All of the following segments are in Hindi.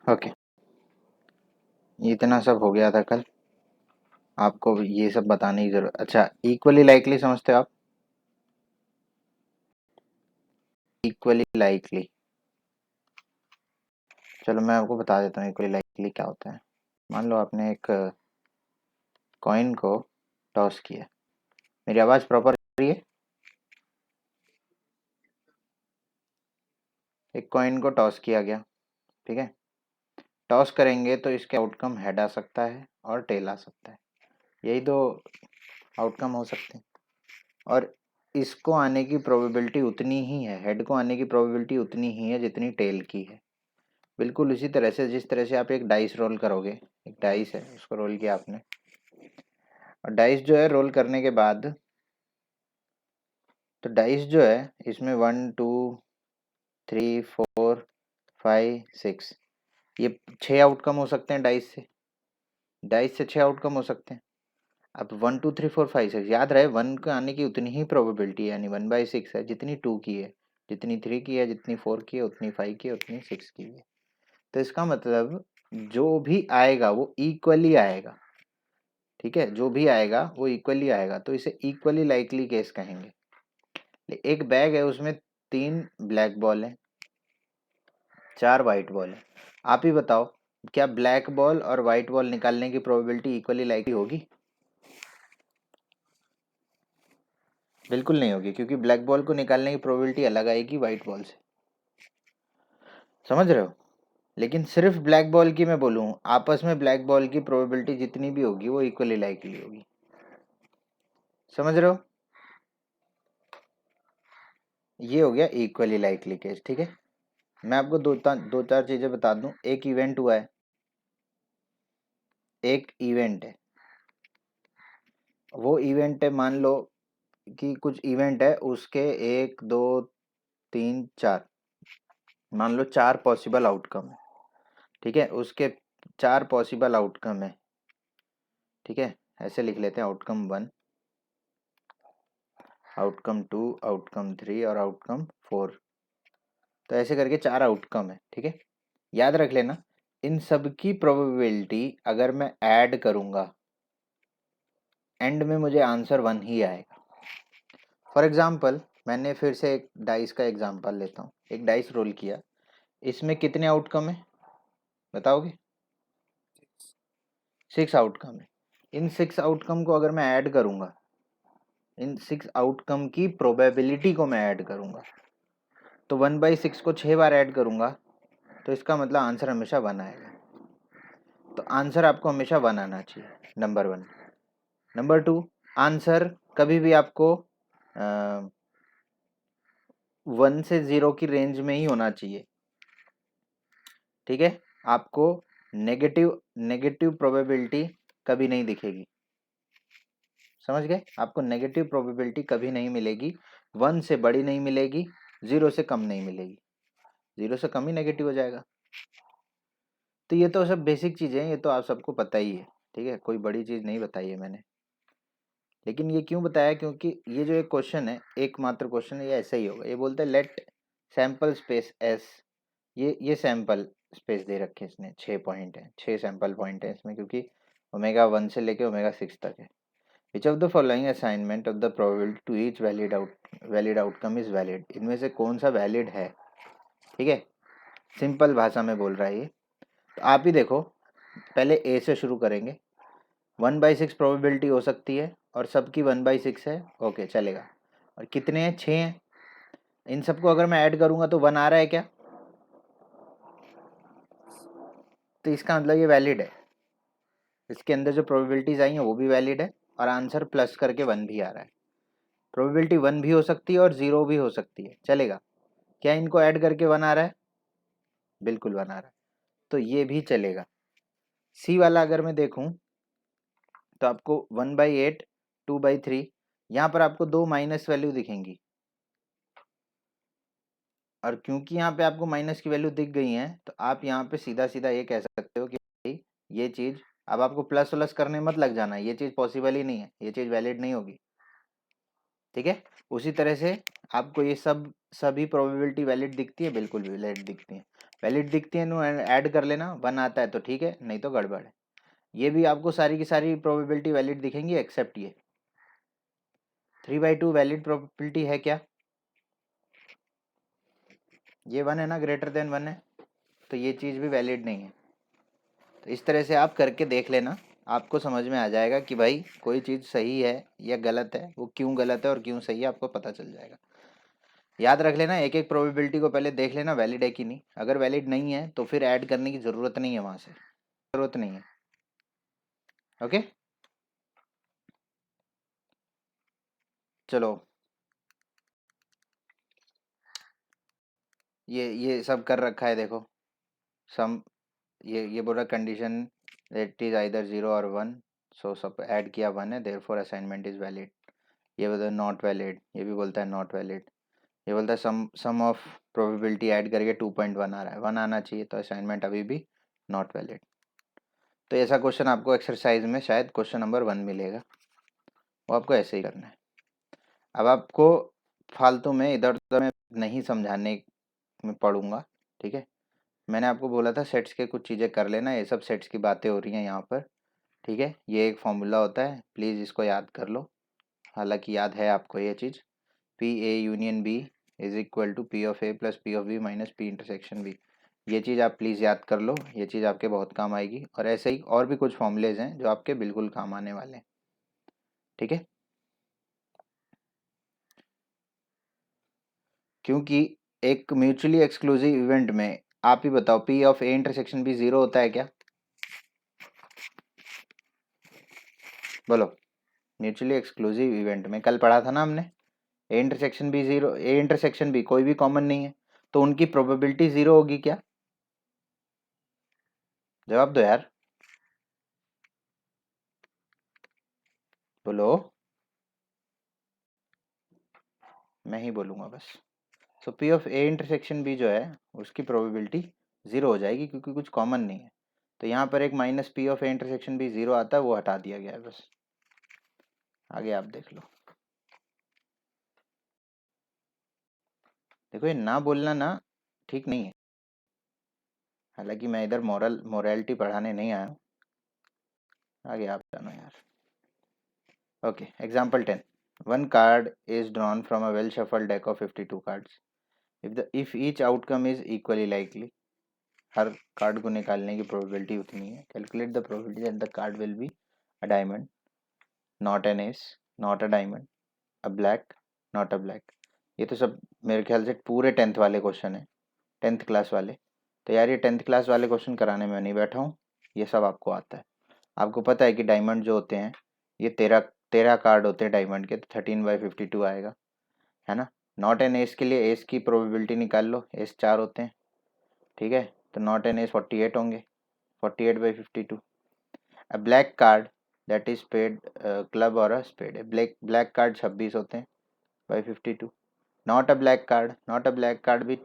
ओके, इतना सब हो गया था कल। आपको ये सब बताने की जरूरत। अच्छा, इक्वली लाइकली समझते हो आप? इक्वली लाइकली, चलो मैं आपको बता देता हूँ इक्वली लाइकली क्या होता है। मान लो आपने एक कॉइन को टॉस किया। मेरी आवाज़ प्रॉपर आ रही है? एक कॉइन को टॉस किया गया, ठीक है। टॉस करेंगे तो इसके आउटकम हेड आ सकता है और टेल आ सकता है। यही दो आउटकम हो सकते हैं। और इसको आने की प्रोबेबिलिटी उतनी ही है, हेड को आने की प्रोबेबिलिटी उतनी ही है जितनी टेल की है। बिल्कुल उसी तरह से जिस तरह से आप एक डाइस रोल करोगे। एक डाइस है, उसको रोल किया आपने, और डाइस जो है रोल करने के बाद, तो डाइस जो है इसमें 1 2 3 4 5 6, ये 6 आउटकम हो सकते हैं डाइस से। डाइस से 6 आउटकम हो सकते हैं। अब 1 2 3 4 5 6 याद रहे, 1 के आने की उतनी ही प्रोबेबिलिटी है, यानी 1/6 है जितनी 2 की है, जितनी 3 की है, जितनी 4 की है, उतनी 5 की है, उतनी 6 की है। तो इसका मतलब जो भी आएगा वो इक्वली आएगा, ठीक है। जो भी आएगा वो इक्वली आएगा, तो इसे इक्वली लाइकली केस कहेंगे। एक बैग है, उसमें 3 ब्लैक बॉल है, 4 वाइट बॉल है। आप ही बताओ, क्या ब्लैक बॉल और वाइट बॉल निकालने की प्रोबेबिलिटी इक्वली लाइकली होगी? बिल्कुल नहीं होगी, क्योंकि ब्लैक बॉल को निकालने की प्रोबेबिलिटी अलग आएगी वाइट बॉल से। समझ रहे हो? लेकिन सिर्फ ब्लैक बॉल की मैं बोलूँ, आपस में ब्लैक बॉल की प्रोबेबिलिटी जितनी भी होगी वो इक्वली लाइकली होगी। समझ रहे हो? ये हो गया इक्वली लाइकली केस, ठीक है। मैं आपको दो चार चीजें बता दूं। एक इवेंट हुआ है, एक इवेंट है, वो इवेंट है, मान लो कि कुछ इवेंट है, उसके 1 2 3 4, मान लो 4 पॉसिबल आउटकम है, ठीक है। उसके 4 पॉसिबल आउटकम है, ठीक है। ऐसे लिख लेते हैं, आउटकम 1, आउटकम 2, आउटकम 3 और आउटकम 4। तो ऐसे करके 4 आउटकम है, ठीक है। याद रख लेना, इन सब की प्रोबेबिलिटी अगर मैं ऐड करूंगा, एंड में मुझे आंसर 1 ही आएगा। फॉर एग्जाम्पल, मैंने फिर से एक डाइस का एग्जाम्पल लेता हूँ। एक डाइस रोल किया, इसमें कितने आउटकम है बताओगे? 6 आउटकम है। इन 6 आउटकम को अगर मैं ऐड करूंगा, इन 6 आउटकम की प्रोबेबिलिटी को मैं ऐड करूंगा, तो 1/6 को 6 बार ऐड करूंगा, तो इसका मतलब आंसर हमेशा 1 आएगा। तो आंसर आपको हमेशा 1 आना चाहिए, नंबर 1। नंबर 2, आंसर कभी भी आपको 1 से 0 की रेंज में ही होना चाहिए, ठीक है। आपको नेगेटिव नेगेटिव प्रोबेबिलिटी कभी नहीं दिखेगी। समझ गए? आपको नेगेटिव प्रोबेबिलिटी कभी नहीं मिलेगी, 1 से बड़ी नहीं मिलेगी, 0 से कम नहीं मिलेगी। 0 से कम ही नेगेटिव हो जाएगा। तो ये तो सब बेसिक चीज़ें हैं, ये तो आप सबको पता ही है, ठीक है। कोई बड़ी चीज़ नहीं बताई है मैंने। लेकिन ये क्यों बताया? क्योंकि ये जो एक क्वेश्चन है, एकमात्र क्वेश्चन है, ये ऐसा ही होगा। ये बोलते हैं लेट सैंपल स्पेस एस, ये सैंपल स्पेस दे रखे हैं इसने, 6 पॉइंट है, 6 सैंपल पॉइंट है इसमें, क्योंकि ओमेगा 1 से लेके ओमेगा 6 तक है। Which of the following assignment of the probability to each valid outcome is valid, इनमें से कौन सा वैलिड है, ठीक है। सिंपल भाषा में बोल रहा है ये। तो आप ही देखो, पहले ए से शुरू करेंगे। 1/6 प्रोबेबिलिटी हो सकती है और सबकी 1/6 है, ओके चलेगा। और कितने हैं? 6 हैं। इन सबको अगर मैं ऐड करूंगा तो 1 आ रहा है क्या? तो इसका मतलब ये वैलिड है। इसके अंदर जो प्रोबेबिलिटीज आई हैं वो भी वैलिड है, और आंसर प्लस करके 1 भी आ रहा है। प्रोबेबिलिटी 1 भी हो सकती है और 0 भी हो सकती है, चलेगा। क्या इनको ऐड करके 1 आ रहा है? बिल्कुल 1 आ रहा है, तो ये भी चलेगा। सी वाला अगर मैं देखूं, तो आपको 1/8, 2/3, यहाँ पर आपको 2 माइनस वैल्यू दिखेंगी, और क्योंकि यहाँ पे आपको माइनस की वैल्यू दिख गई है, तो आप यहाँ पे सीधा सीधा ये कह सकते हो कि भाई ये चीज़, अब आपको प्लस प्लस करने मत लग जाना, ये चीज़ पॉसिबल ही नहीं है, ये चीज़ वैलिड नहीं होगी। ठीक है। उसी तरह से आपको ये सभी प्रोबेबिलिटी वैलिड दिखती है, बिल्कुल भी वैलिड दिखती है। वैलिड दिखती है नो, ऐड कर लेना, 1 आता है तो ठीक है, नहीं तो गड़बड़ है। ये भी आपको सारी की सारी प्रोबेबिलिटी वैलिड दिखेंगी एक्सेप्ट ये 3/2 वैलिड प्रोबेबिलिटी है क्या? ये 1 है ना, ग्रेटर देन 1 है, तो ये चीज़ भी वैलिड नहीं है। तो इस तरह से आप करके देख लेना, आपको समझ में आ जाएगा कि भाई कोई चीज़ सही है या गलत है, वो क्यों गलत है और क्यों सही है, आपको पता चल जाएगा। याद रख लेना, एक एक प्रोबेबिलिटी को पहले देख लेना वैलिड है कि नहीं। अगर वैलिड नहीं है तो फिर ऐड करने की ज़रूरत नहीं है, वहाँ से ज़रूरत नहीं है। ओके, चलो ये सब कर रखा है, देखो सम, ये बोला कंडीशन इट इज आइदर 0 और 1, सो सब ऐड किया 1 है, देयरफॉर असाइनमेंट इज वैलिड। ये बोलता है नॉट वैलिड, ये भी बोलता है नॉट वैलिड। ये बोलता है सम ऑफ प्रोबेबिलिटी ऐड करके 2.1 आ रहा है, 1 आना चाहिए, तो असाइनमेंट अभी भी नॉट वैलिड। तो ऐसा क्वेश्चन आपको एक्सरसाइज में शायद क्वेश्चन नंबर 1 मिलेगा, वो आपको ऐसे ही करना है। अब आपको फालतू में इधर उधर में नहीं समझाने में पढ़ूंगा, ठीक है। मैंने आपको बोला था सेट्स के कुछ चीज़ें कर लेना, ये सब सेट्स की बातें हो रही हैं यहाँ पर, ठीक है। ये एक फॉर्मूला होता है, प्लीज़ इसको याद कर लो, हालांकि याद है आपको ये चीज़, P A union B is equal to P of A plus P of B minus P intersection B. ये चीज़ आप प्लीज़ याद कर लो, ये चीज़ आपके बहुत काम आएगी। और ऐसे ही और भी कुछ फॉर्मूलेज हैं जो आपके बिल्कुल काम आने वाले हैं, ठीक है। क्योंकि एक म्यूचुअली एक्सक्लूसिव इवेंट में आप ही बताओ P of A intersection B 0 होता है क्या? बोलो। म्यूचुअली एक्सक्लूसिव इवेंट में कल पढ़ा था ना हमने, A intersection B 0, A intersection B कोई भी कॉमन नहीं है, तो उनकी प्रोबेबिलिटी 0 होगी क्या? जवाब दो यार, बोलो। मैं ही बोलूँगा बस। So P of A intersection B जो है उसकी प्रोबेबिलिटी 0 हो जाएगी, क्योंकि कुछ कॉमन नहीं है। तो यहाँ पर एक minus P of A intersection B 0 आता है, वो हटा दिया गया है बस। आगे आप देख लो। देखो ये ना बोलना ना ठीक नहीं है, हालांकि मैं इधर मोरालिटी पढ़ाने नहीं आया हूँ। आगे आप जानो यार। Okay, example 10। One card is drawn from a well shuffled deck of 52 cards. If each outcome is equally likely, her card को निकालने की प्रोबेबिलिटी उतनी है। Calculate the probability that the card will be a diamond, not an S, not a diamond, a black, not a black. ये तो सब मेरे ख्याल से पूरे 10th वाले क्वेश्चन है, 10th क्लास वाले। तो यार ये 10th क्लास वाले क्वेश्चन कराने में नहीं बैठा हूँ, ये सब आपको आता है। आपको पता है कि डायमंड जो होते हैं ये 13 कार्ड होते हैं डायमंड के, तो 13/52 आएगा, है ना। नॉट एन एस के लिए एस की प्रोबेबिलिटी निकाल लो, एस 4 होते हैं, ठीक है। तो नॉट एन एस 48 होंगे, 48/52। A black card that is spade, club और अ स्पेड है, ब्लैक कार्ड 26 होते हैं by 52। Not a black card, not a black card भी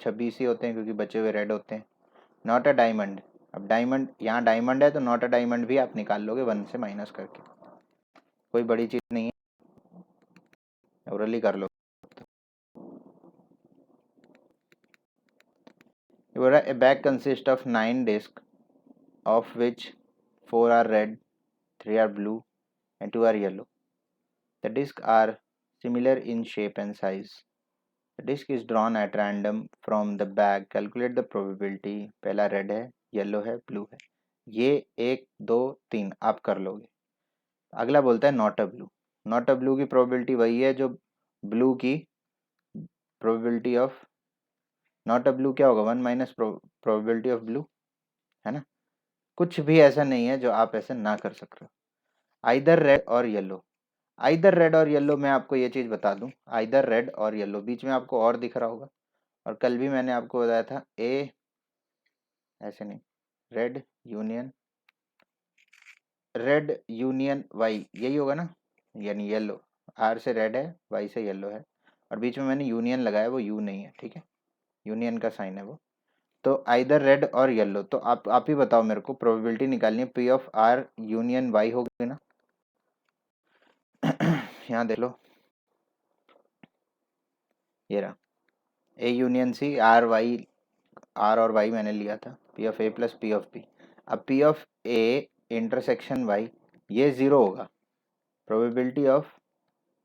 26 ही होते हैं, क्योंकि बचे हुए रेड होते हैं। नॉट अ डायमंड, अब डायमंड यहाँ डायमंड है तो नॉट अ डायमंड भी आप निकाल लोगे 1 से माइनस करके, कोई बड़ी चीज़ नहीं है, ओरली कर लो। A bag consists of 9 discs, of which 4 are red, 3 are blue, and 2 are yellow. The discs are similar in shape and size. The disc is drawn at random from the bag. Calculate the probability. पहला red है, yellow है, blue है। ये 1 2 3 आप कर लोगे। अगला बोलता है not a blue. Not a blue की प्रोबेबिलिटी वही है जो ब्लू की probability of, not a blue क्या होगा, 1 माइनस प्रोबेबिलिटी ऑफ ब्लू, है ना। कुछ भी ऐसा नहीं है जो आप ऐसे ना कर सक रहे हो। आइदर रेड और येलो, आइदर रेड और येलो, मैं आपको ये चीज़ बता दूं, आइदर रेड और येलो, बीच में आपको और दिख रहा होगा। और कल भी मैंने आपको बताया था ए, ऐसे नहीं, रेड यूनियन वाई, यही होगा ना, यानी येलो, आर से रेड है, वाई से येलो है, और बीच में मैंने यूनियन लगाया, वो यू नहीं है, ठीक है, यूनियन का साइन है वो। तो आइदर रेड और येलो, तो आप ही बताओ मेरे को, प्रोबेबिलिटी निकालनी है, P of R union Y होगी ना। यहाँ देख लो, ये रहा ए यूनियन सी, आर और वाई मैंने लिया था, P of A plus P of B. अब P of A intersection Y ये ज़ीरो होगा। प्रोबेबिलिटी ऑफ,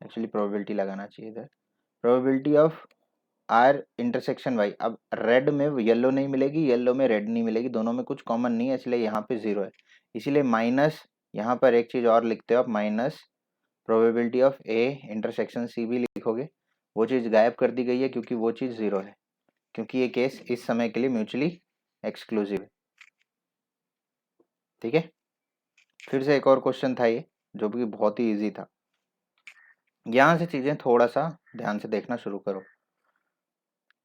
एक्चुअली प्रोबेबिलिटी लगाना चाहिए इधर, probability of R intersection Y. अब रेड में येलो नहीं मिलेगी, येलो में रेड नहीं मिलेगी, दोनों में कुछ कॉमन नहीं है, इसलिए यहाँ पे ज़ीरो है। इसीलिए माइनस, यहाँ पर एक चीज़ और लिखते हो आप, minus probability of A intersection C भी लिखोगे। वो चीज़ गायब कर दी गई है क्योंकि वो चीज़ ज़ीरो है, क्योंकि ये केस इस समय के लिए म्यूचुअली एक्सक्लूसिव है। ठीक है, फिर से एक और क्वेश्चन था ये, जो कि बहुत ही इजी था। यहाँ से चीज़ें थोड़ा सा ध्यान से देखना शुरू करो।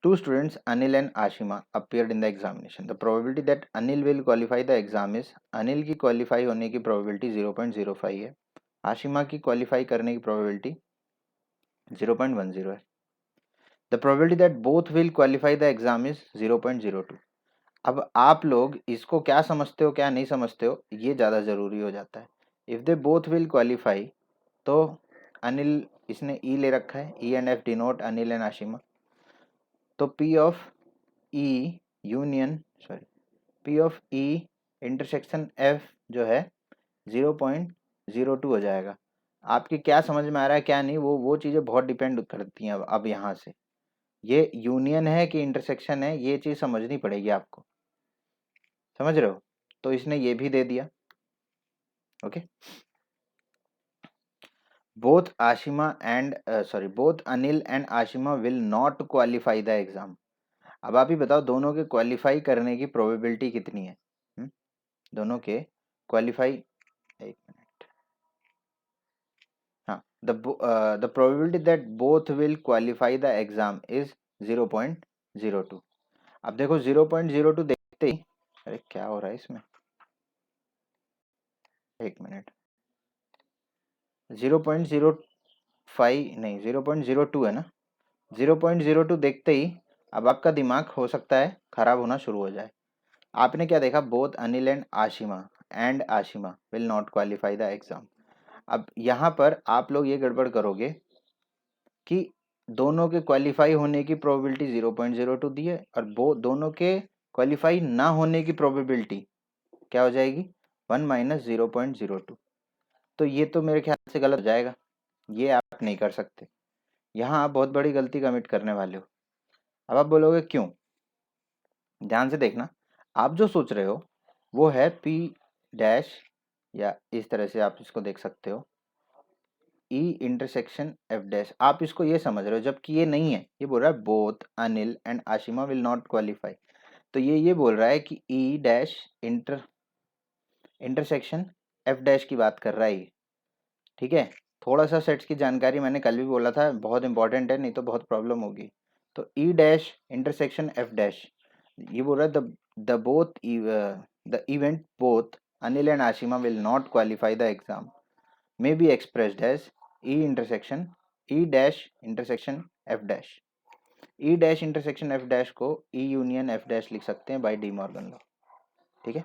Two students, Anil and Ashima, appeared in the examination. The probability that Anil will qualify the exam is, Anil की क्वालिफाई होने की प्रोबेबिलिटी 0.05 है, आशिमा की क्वालिफाई करने की प्रोबेबिलिटी 0.10 है। The probability that both will qualify the exam is 0.02. अब आप लोग इसको क्या समझते हो क्या नहीं समझते हो, ये ज़्यादा ज़रूरी हो जाता है। If they both will qualify, तो अनिल, इसने ई ले रखा है, E and F denote Anil and Ashima, तो P of E union, sorry, P of E intersection F जो है 0.02 हो जाएगा। आपकी क्या समझ में आ रहा है क्या नहीं, वो चीज़ें बहुत डिपेंड करती हैं। अब यहाँ से ये यूनियन है कि इंटरसेक्शन है, ये चीज़ समझनी पड़ेगी आपको, समझ रहे हो? तो इसने ये भी दे दिया। Okay, both Ashima and both Anil and Ashima will not qualify the exam. अब आप ही बताओ, दोनों के क्वालिफाई करने की प्रोबेबिलिटी कितनी है? दोनों के क्वालिफाई, एक मिनट, हाँ, the probability that both will qualify the exam is 0.02। अब देखो 0.02 देखते ही, अरे क्या हो रहा है इसमें, एक मिनट, 0.05 नहीं 0.02 है ना, 0.02 देखते ही अब आपका दिमाग हो सकता है खराब होना शुरू हो जाए। आपने क्या देखा, both Anil and Ashima will not qualify the exam. अब यहाँ पर आप लोग ये गड़बड़ करोगे कि दोनों के क्वालिफाई होने की प्रोबेबिलिटी 0.02 दी है, और वो दोनों के क्वालिफाई ना होने की प्रोबेबिलिटी क्या हो जाएगी, 1 माइनस 0.02। तो ये तो मेरे ख्याल से गलत हो जाएगा, ये आप नहीं कर सकते, यहाँ आप बहुत बड़ी गलती कमिट करने वाले हो। अब आप बोलोगे क्यों, ध्यान से देखना, आप जो सोच रहे हो वो है पी डैश, या इस तरह से आप इसको देख सकते हो, ई इंटरसेक्शन एफ डैश, आप इसको ये समझ रहे हो, जबकि ये नहीं है। ये बोल रहा है both Anil and Ashima will not qualify, तो ये बोल रहा है कि ई डैश इंटरसेक्शन एफ डैश की बात कर रहा है ये। ठीक है, थोड़ा सा सेट्स की जानकारी मैंने कल भी बोला था, बहुत इंपॉर्टेंट है, नहीं तो बहुत प्रॉब्लम होगी। तो ई डैश इंटरसेक्शन एफ डैश, ये बोल रहा है the event both Anil and Ashima will not qualify the exam may be expressed as E dash intersection F dash। E dash intersection F dash को E यूनियन F dash लिख सकते हैं बाय डी मॉर्गन लॉ। ठीक है,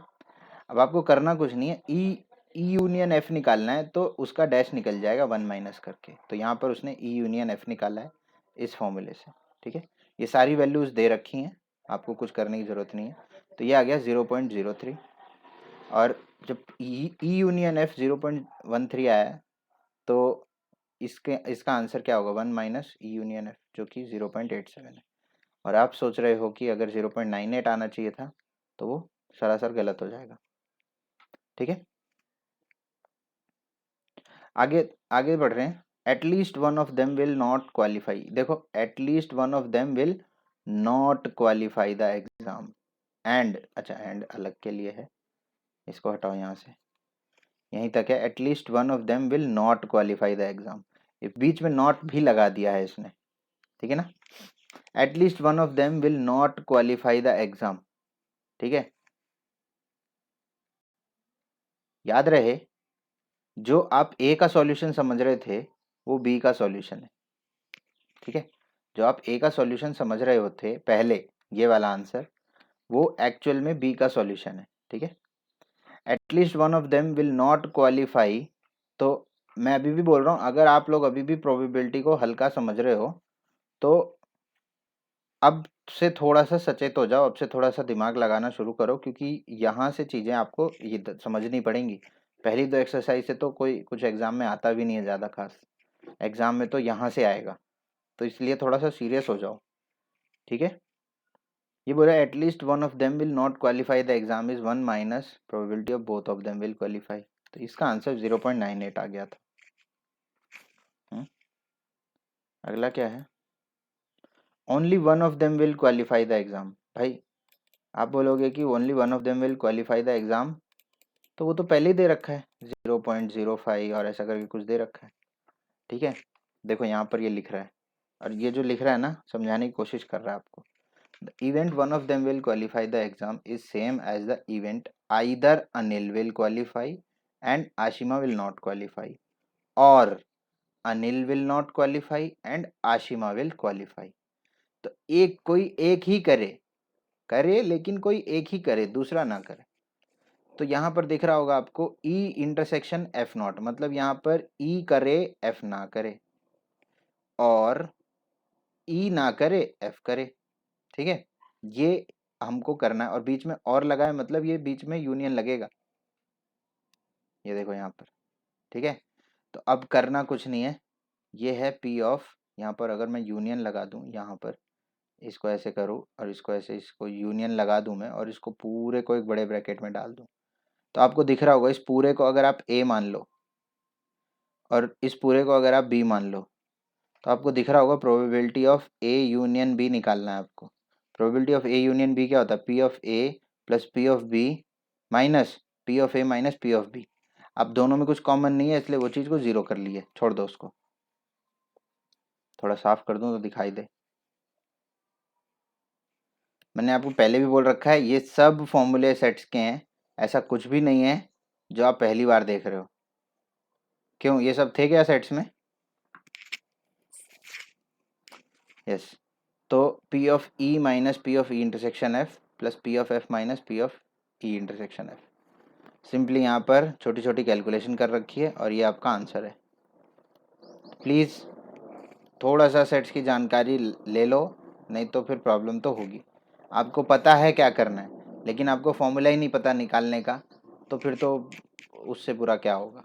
अब आपको करना कुछ नहीं है, E यूनियन F निकालना है, तो उसका डैश निकल जाएगा 1 माइनस करके, तो यहाँ पर उसने E यूनियन F निकाला है इस फॉर्मूले से। ठीक है, ये सारी वैल्यूज दे रखी हैं, आपको कुछ करने की जरूरत नहीं है। तो ये आ गया 0.03, और जब E यूनियन F 0.13 आया है, तो इसका आंसर क्या होगा, 1 माइनस ई यूनियन एफ, जो कि 0.87 है। और आप सोच रहे हो कि अगर 0.98 आना चाहिए था, तो वो सरासर गलत हो जाएगा। ठीक है, आगे आगे बढ़ रहे हैं। At least one of them will not qualify, देखो at least one of them will not qualify the exam, and, अच्छा एंड अलग के लिए है, इसको हटाओ यहाँ से, यहीं तक है, at least one of them will not qualify the exam, बीच में नॉट भी लगा दिया है इसने। ठीक है ना, at least one of them will not qualify the exam. ठीक है, याद रहे, जो आप ए का सॉल्यूशन समझ रहे थे वो बी का सॉल्यूशन है। ठीक है, जो आप ए का सॉल्यूशन समझ रहे होते पहले, ये वाला आंसर, वो एक्चुअल में बी का सॉल्यूशन है। ठीक है, at least one of them will not qualify, तो मैं अभी भी बोल रहा हूँ, अगर आप लोग अभी भी प्रोबेबिलिटी को हल्का समझ रहे हो, तो अब से थोड़ा सा सचेत हो जाओ, अब से थोड़ा सा दिमाग लगाना शुरू करो, क्योंकि यहाँ से चीज़ें आपको ये समझनी पड़ेंगी। पहली दो एक्सरसाइज से तो कोई कुछ एग्जाम में आता भी नहीं है ज़्यादा खास, एग्जाम में तो यहाँ से आएगा, तो इसलिए थोड़ा सा सीरियस हो जाओ, ठीक है। ये बोला at least one of them will not qualify the exam is one minus probability of both of them will qualify, तो इसका आंसर 0.98 आ गया था। अगला क्या है, only one of them will qualify the exam. भाई आप बोलोगे कि only one of them will qualify the exam, तो वो तो पहले ही दे रखा है 0.05 और ऐसा करके कुछ दे रखा है, ठीक है। देखो यहाँ पर ये लिख रहा है, और ये जो लिख रहा है ना, समझाने की कोशिश कर रहा है आपको। The event one of them will qualify the exam is same as the event either Anil will qualify and Ashima will not qualify, और Anil will not qualify and Ashima will qualify. तो एक कोई एक ही करे करे लेकिन कोई एक ही करे, दूसरा ना करे। तो यहाँ पर दिख रहा होगा आपको E इंटरसेक्शन F नॉट, मतलब यहाँ पर E करे F ना करे, और E ना करे F करे, ठीक है। ये हमको करना है, और बीच में और लगा है, मतलब ये बीच में यूनियन लगेगा, ये देखो यहाँ पर, ठीक है। तो अब करना कुछ नहीं है, ये है P ऑफ, यहाँ पर अगर मैं यूनियन लगा दूँ, यहाँ पर इसको ऐसे करूँ और इसको ऐसे, इसको यूनियन लगा दूँ मैं, और इसको पूरे को एक बड़े ब्रैकेट में डाल दूँ, तो आपको दिख रहा होगा इस पूरे को अगर आप A मान लो और इस पूरे को अगर आप B मान लो, तो आपको दिख रहा होगा probability of A union B निकालना है आपको। Probability of A union B क्या होता है, P of A plus P of B minus P of A minus P of B। अब दोनों में कुछ कॉमन नहीं है, इसलिए वो चीज़ को जीरो कर लिए, छोड़ दो उसको। थोड़ा साफ कर दूं तो दिखाई दे। मैंने आपको पहले भी बोल रखा है, ये सब फॉर्मूले सेट्स के हैं, ऐसा कुछ भी नहीं है जो आप पहली बार देख रहे हो। क्यों, ये सब थे क्या सेट्स में? यस। तो P of E minus P of E intersection F plus P of F minus P of E intersection F। Simply यहाँ पर छोटी छोटी कैलकुलेशन कर रखी है और ये आपका आंसर है। प्लीज़ थोड़ा सा सेट्स की जानकारी ले लो, नहीं तो फिर प्रॉब्लम तो होगी। आपको पता है क्या करना है, लेकिन आपको फॉर्मूला ही नहीं पता निकालने का, तो फिर तो उससे बुरा क्या होगा।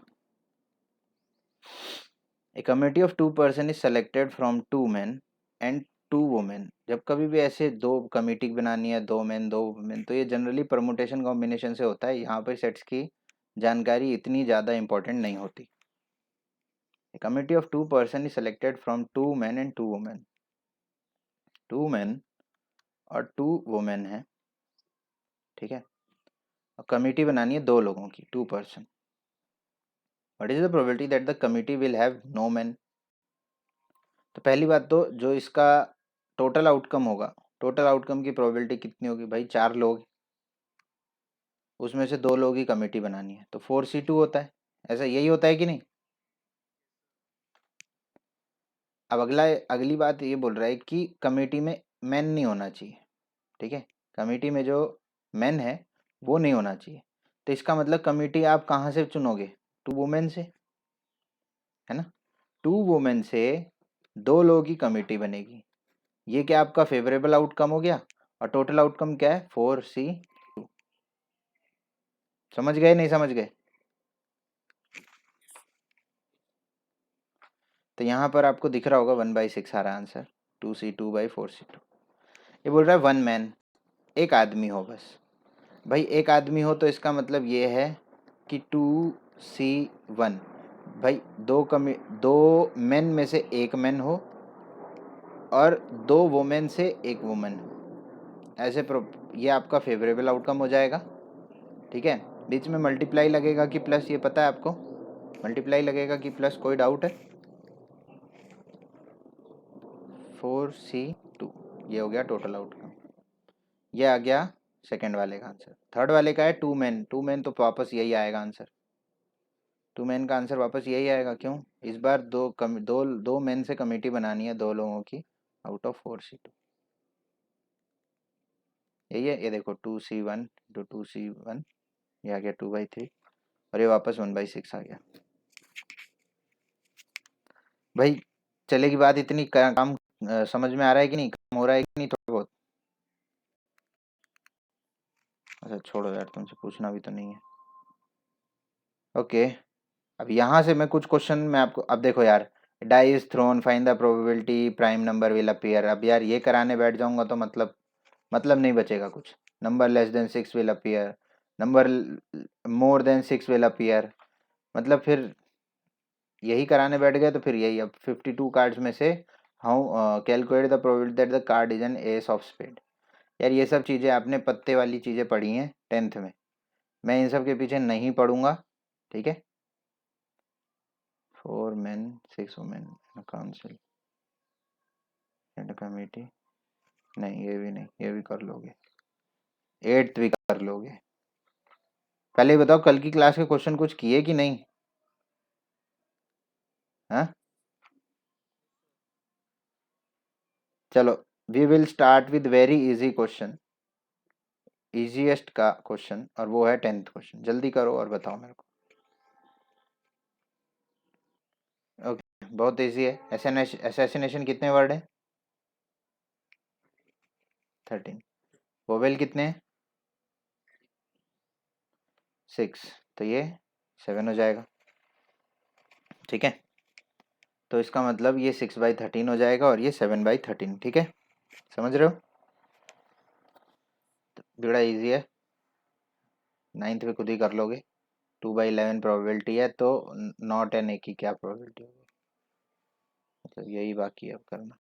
ए committee of 2 person is selected from 2 main and 2 women. जब कभी भी ऐसे दो कमिटी बनानी है, 2 मेन 2 वुमेन, तो ये जनरली परमुटेशन कॉम्बिनेशन से होता है। यहाँ पर सेट्स की जानकारी इतनी ज़्यादा इंपॉर्टेंट नहीं होती। A committee of 2 person is selected from 2 men and 2 women। 2 men और 2 women है, ठीक है। और कमिटी बनानी है 2 लोगों की, 2 person. What is the probability that the committee will have no men. तो पहली बात तो जो इसका टोटल आउटकम होगा, टोटल आउटकम की प्रोबेबिलिटी कितनी होगी भाई, 4 लोग, उसमें से 2 लोग ही कमिटी बनानी है, तो 4C2 होता है। ऐसा यही होता है कि नहीं। अब अगली बात ये बोल रहा है कि कमेटी में मैन नहीं होना चाहिए, ठीक है। कमेटी में जो मैन है वो नहीं होना चाहिए, तो इसका मतलब कमेटी आप कहाँ से चुनोगे, 2 वुमेन से, है ना। 2 वुमेन से 2 लोगों की कमेटी बनेगी। ये क्या आपका फेवरेबल आउटकम हो गया, और टोटल आउटकम क्या है 4C2। समझ गए नहीं समझ गए। तो यहाँ पर आपको दिख रहा होगा 1/6 आ रहा है आंसर, 2C2/4C2। ये बोल रहा है 1 मैन, एक आदमी हो बस। भाई एक आदमी हो तो इसका मतलब ये है कि 2C1, भाई दो मेन में से एक मैन हो और 2 वुमेन से एक वुमेन हो, ऐसे ये आपका फेवरेबल आउटकम हो जाएगा, ठीक है। बीच में मल्टीप्लाई लगेगा कि प्लस, ये पता है आपको, मल्टीप्लाई लगेगा कि प्लस, कोई डाउट है। 4C2 ये हो गया टोटल आउटकम, ये आ गया सेकेंड वाले का आंसर। थर्ड वाले का है 2 मैन, 2 मैन तो वापस यही आएगा आंसर, 2 मैन का आंसर वापस यही आएगा। क्यों, इस बार दो मैन से कमेटी बनानी है 2 लोगों की आउट ऑफ 4C2, यही है। ये देखो 2C1 टू 2C1, ये आ गया 2/3, और ये वापस 1/6 आ गया। भाई चलेगी बात इतनी, काम समझ में आ रहा है कि नहीं, काम हो रहा है कि नहीं, थोड़ा अच्छा छोड़ो यार, तुमसे पूछना भी तो नहीं है। ओके, अब यहाँ से मैं कुछ क्वेश्चन मैं आपको, अब देखो यार, die is thrown, find the probability prime number will appear. अब यार ये कराने बैठ जाऊंगा तो मतलब नहीं बचेगा कुछ। Number less than 6 will appear, number more than 6 will appear, मतलब फिर यही कराने बैठ गए तो फिर यही। अब 52 कार्ड्स में से how calculate the probability that the card is an ace of spade. यार ये सब चीज़ें आपने पत्ते वाली चीज़ें पढ़ी हैं 10th में, मैं इन सब के पीछे नहीं पढ़ूंगा, ठीक है। 4 men 6 women council and committee, नहीं ये भी नहीं, ये भी कर लोगे। 8th भी कर लोगे। पहले ही बताओ कल की क्लास के क्वेश्चन कुछ किए कि नहीं? हाँ चलो, we will start with very easy question, easiest का क्वेश्चन, और वो है 10th क्वेश्चन। जल्दी करो और बताओ मेरे को। ओके बहुत इजी है। असैसिनेशन कितने वर्ड है? 13। वोवेल कितने हैं? 6, तो ये 7 हो जाएगा, ठीक है। तो इसका मतलब ये 6/13 हो जाएगा और ये 7/13, ठीक है। समझ रहे हो? बड़ा इजी है, 9th में खुद ही कर लोगे। 2/11 प्रोबेबिलिटी है तो नॉट एन ए की क्या प्रोबेबिलिटी होगी, मतलब यही बाकी है अब करना।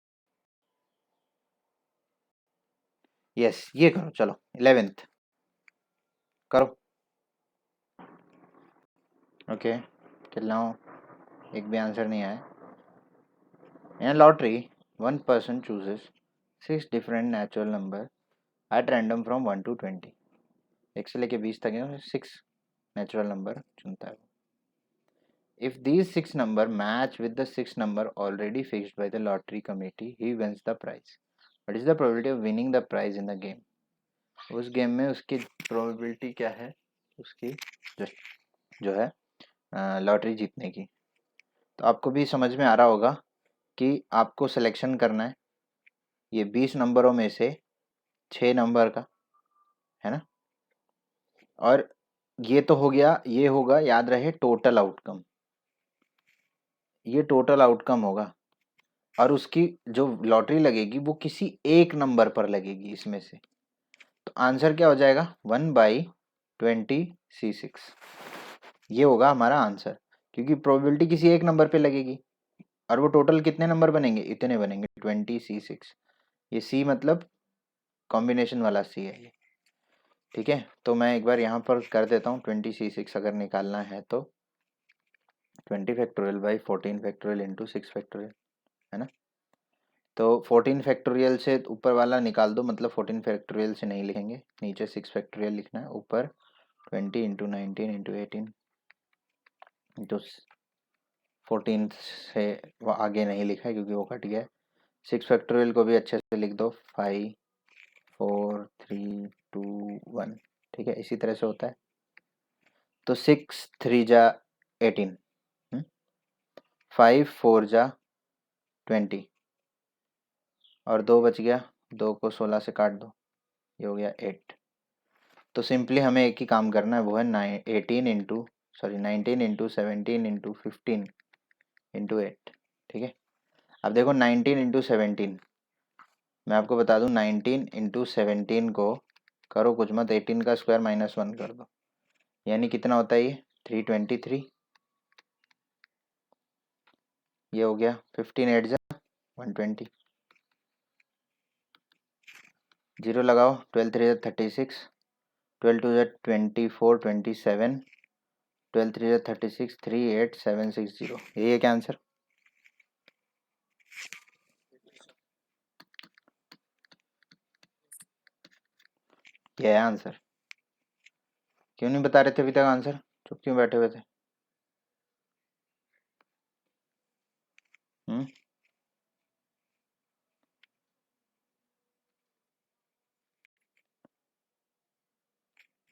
यस ये करो, चलो 11th करो। ओके चिल्लाओ, एक भी आंसर नहीं आया। In lottery one person chooses 6 different natural number at random from 1 to 20। 1 से लेके 20 तक है, 6 नेचुरल नंबर चुनता है। If these 6 number match with the 6 number already fixed by the lottery committee, he wins the prize. What is the probability of winning the prize in the game? उस गेम में उसकी प्रोबेबिलिटी क्या है, उसकी जो जो है लॉटरी जीतने की। तो आपको भी समझ में आ रहा होगा कि आपको सिलेक्शन करना है ये 20 नंबरों में से 6 नंबर का, है ना। और ये तो हो गया, ये होगा, याद रहे टोटल आउटकम, ये टोटल आउटकम होगा। और उसकी जो लॉटरी लगेगी वो किसी एक नंबर पर लगेगी इसमें से। तो आंसर क्या हो जाएगा? 1/20 C6, ये होगा हमारा आंसर, क्योंकि प्रोबेबिलिटी किसी एक नंबर पे लगेगी और वो टोटल कितने नंबर बनेंगे? इतने बनेंगे, 20C6। ये सी मतलब कॉम्बिनेशन वाला सी है ये, ठीक है। तो मैं एक बार यहाँ पर कर देता हूँ, 20C6 अगर निकालना है तो 20 factorial by 14 factorial into 6 factorial, है ना। तो 14 फैक्टोरियल से ऊपर वाला निकाल दो, मतलब 14 फैक्टोरियल से नहीं लिखेंगे, नीचे 6 फैक्टोरियल लिखना है, ऊपर 20 इंटू 19 इंटू 18 इंटू 14 से वो आगे नहीं लिखा है क्योंकि वो कट गया है। 6 फैक्टोरियल को भी अच्छे से लिख दो, 5 4 3 2 1, ठीक है। इसी तरह से होता है। तो 6 3 जा 18, 5 4 जा 20, और 2 बच गया, 2 को 16 से काट दो, ये हो गया 8। तो सिंपली हमें एक ही काम करना है, वो है 19 इंटू 17 इंटू 15 इंटू 8, ठीक है। अब देखो 19 इंटू 17, मैं आपको बता दूं 19 इंटू 17 को करो कुछ मत, 18 का स्क्वायर -1 कर दो, यानी कितना होता है ये 323। ये हो गया 15 8 जा 120, जीरो लगाओ, 12 3 जा 36, 12 2 जा 24 27, 12 3 जा 36, 3 8 7 6 0, यही है क्या आंसर? ये है आंसर। क्यों नहीं बता रहे थे अभी तक आंसर, चुप क्यों बैठे हुए थे?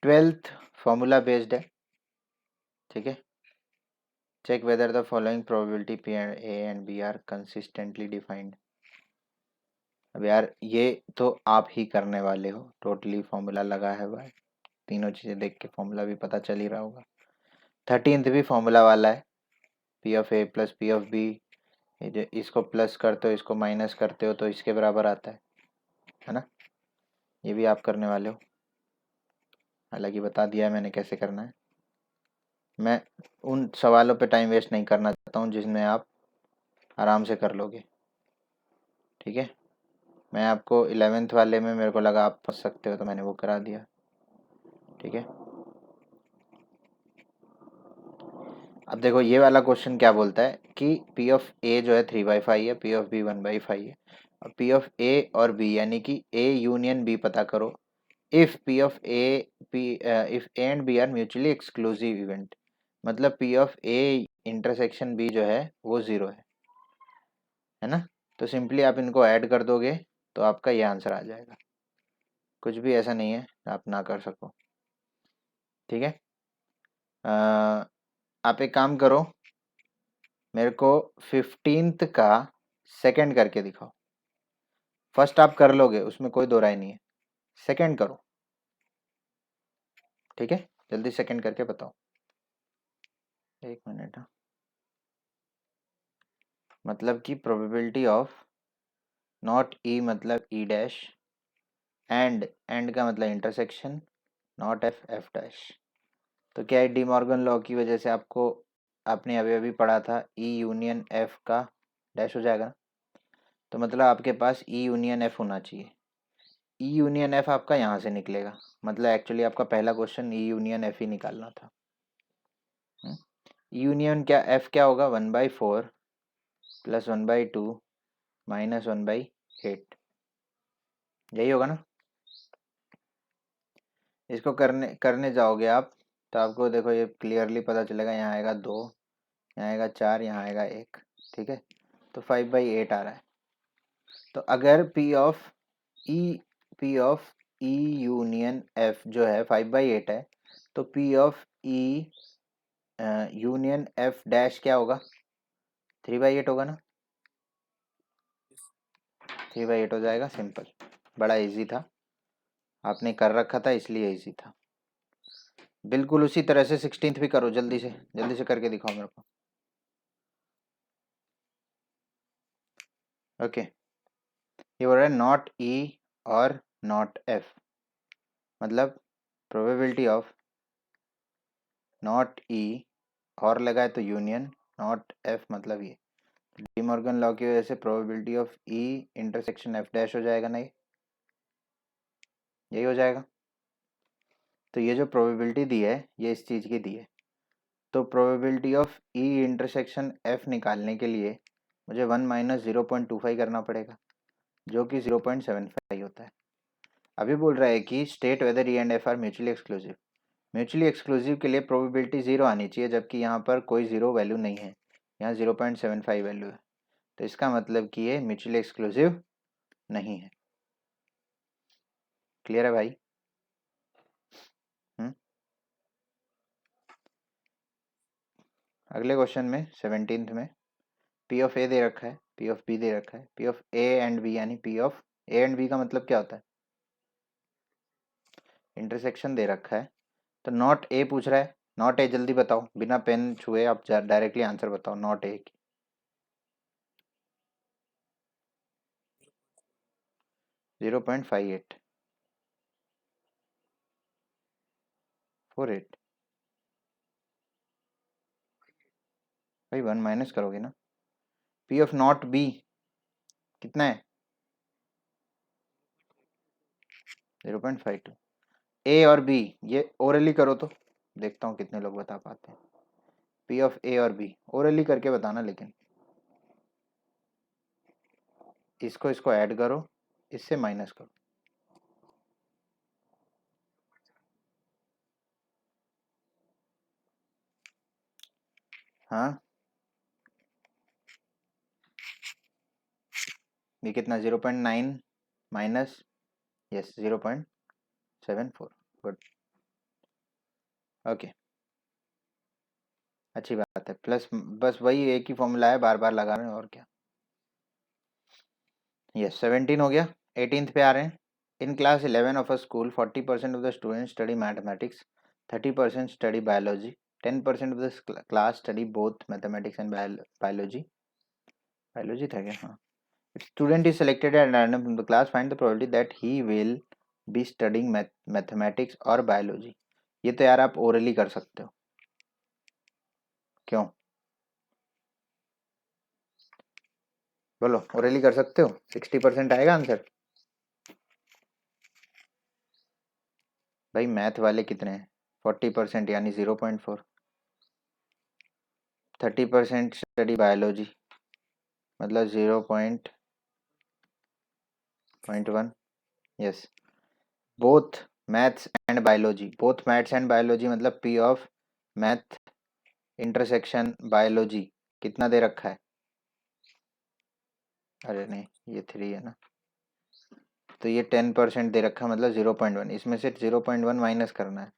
12th फॉर्मूला बेस्ड है, ठीक है। Check whether the following probability P and A and B are consistently defined. अब यार ये तो आप ही करने वाले हो, टोटली फॉर्मूला लगा है भाई, तीनों चीज़ें देख के फॉर्मूला भी पता चल ही रहा होगा। 13th भी फॉर्मूला वाला है, P of A plus P of B, ये जो इसको प्लस करते हो इसको माइनस करते हो तो इसके बराबर आता है ना। ये भी आप करने वाले हो, हालांकि बता दिया है मैंने कैसे करना है। मैं उन सवालों पे टाइम वेस्ट नहीं करना चाहता हूँ जिसमें आप आराम से कर लोगे, ठीक है। मैं आपको 11th वाले में मेरे को लगा आप फंस सकते हो तो मैंने वो करा दिया, ठीक है। अब देखो ये वाला क्वेश्चन क्या बोलता है कि पी ऑफ ए जो है 3/5 है, पी ऑफ बी 1/5 है, और पी ऑफ ए और बी यानी कि ए यूनियन बी पता करो if P of A if A and B are mutually exclusive event. मतलब P of A intersection B जो है वो 0 है ना। तो सिंपली आप इनको ऐड कर दोगे तो आपका ये आंसर आ जाएगा, कुछ भी ऐसा नहीं है आप ना कर सको, ठीक है। आप एक काम करो, मेरे को 15th का सेकंड करके दिखाओ। फर्स्ट आप कर लोगे उसमें कोई दो राय नहीं है, सेकंड करो, ठीक है। जल्दी सेकंड करके बताओ। एक मिनट, मतलब कि प्रोबेबिलिटी ऑफ नॉट ई मतलब ई डैश, एंड का मतलब intersection, not F F dash. तो क्या है, डी मॉर्गन लॉ की वजह से आपको, आपने अभी अभी पढ़ा था ई यूनियन एफ का डैश हो जाएगा, तो मतलब आपके पास ई यूनियन एफ होना चाहिए। ई यूनियन एफ आपका यहाँ से निकलेगा, मतलब एक्चुअली आपका पहला क्वेश्चन ई यूनियन एफ ही निकालना था। यूनियन क्या, एफ क्या होगा, 1/4 प्लस 1/2 माइनस 1/8, यही होगा ना। इसको करने करने जाओगे आप तो आपको देखो ये क्लियरली पता चलेगा, यहाँ आएगा 2, यहाँ आएगा 4, यहाँ आएगा 1, ठीक है। तो 5/8 आ रहा है। तो अगर E P of E union F जो है 5/8 है, तो P of E union F dash क्या होगा, 3/8 होगा ना। 3/8 हो जाएगा, सिंपल, बड़ा इजी था, आपने कर रखा था इसलिए इजी था। बिल्कुल उसी तरह से 16th भी करो, जल्दी से करके दिखाओ मेरे को। ओके, ये बोल रहा है नॉट ई और नॉट एफ, मतलब प्रोबेबिलिटी ऑफ नॉट ई और लगाए तो यूनियन, नॉट एफ मतलब ये डी मॉर्गन लॉ की वजह से probability of E intersection F dash हो जाएगा ना, यही हो जाएगा। तो ये जो प्रोबेबिलिटी दी है ये इस चीज़ की दी है, तो probability of E intersection F निकालने के लिए मुझे 1 माइनस 0.25 करना पड़ेगा, जो कि 0.75 होता है। अभी बोल रहा है कि state whether E and F R mutually exclusive. Mutually exclusive के लिए प्रोबेबिलिटी 0 आनी चाहिए, जबकि यहाँ पर कोई 0 वैल्यू नहीं है, यहाँ 0.75 वैल्यू है, तो इसका मतलब कि ये म्यूचुअली एक्सक्लूसिव नहीं है। क्लियर है भाई? अगले क्वेश्चन में 17th में पी ऑफ ए दे रखा है, पी ऑफ बी दे रखा है, P of A and B यानी P of A and B का मतलब क्या होता है, इंटरसेक्शन दे रखा है। तो नॉट ए पूछ रहा है, नॉट ए जल्दी बताओ, बिना पेन छुए आप डायरेक्टली आंसर बताओ नॉट ए की। 0.58 48 भाई 1 माइनस करोगे ना। पी ऑफ नॉट बी कितना है, 0.52। ए और बी ये ओरली करो तो देखता हूँ कितने लोग बता पाते हैं। पी ऑफ ए और बी ओरली करके बताना, लेकिन इसको इसको ऐड करो, इससे माइनस करो। हाँ, ये कितना, 0.9 माइनस, यस 0.74, गुड, ओके, अच्छी बात है। प्लस बस वही एक ही फॉर्मूला है, बार बार लगा रहे हैं और क्या। यस 17 हो गया, 18th पे आ रहे हैं। In class 11 of a school, 40% of the students study mathematics, 30% study biology, 10% of the class study both mathematics and biology. Biology था क्या? हाँ. If student is selected at random from the class, find the probability that he will be studying mathematics or biology. ये तो यार आप orally कर सकते हो. क्यों? बोलो, orally कर सकते हो? 60% आएगा आंसर. भाई मैथ वाले कितने हैं? 40% यानी 0.4. 30% स्टडी बायोलॉजी मतलब 0.1. Yes. Both maths and biology. Both maths and biology मतलब P of math intersection biology कितना दे रखा है? अरे नहीं, ये 3 है ना, तो ये 10% दे रखा है मतलब 0.1. इसमें से 0.1 माइनस करना है.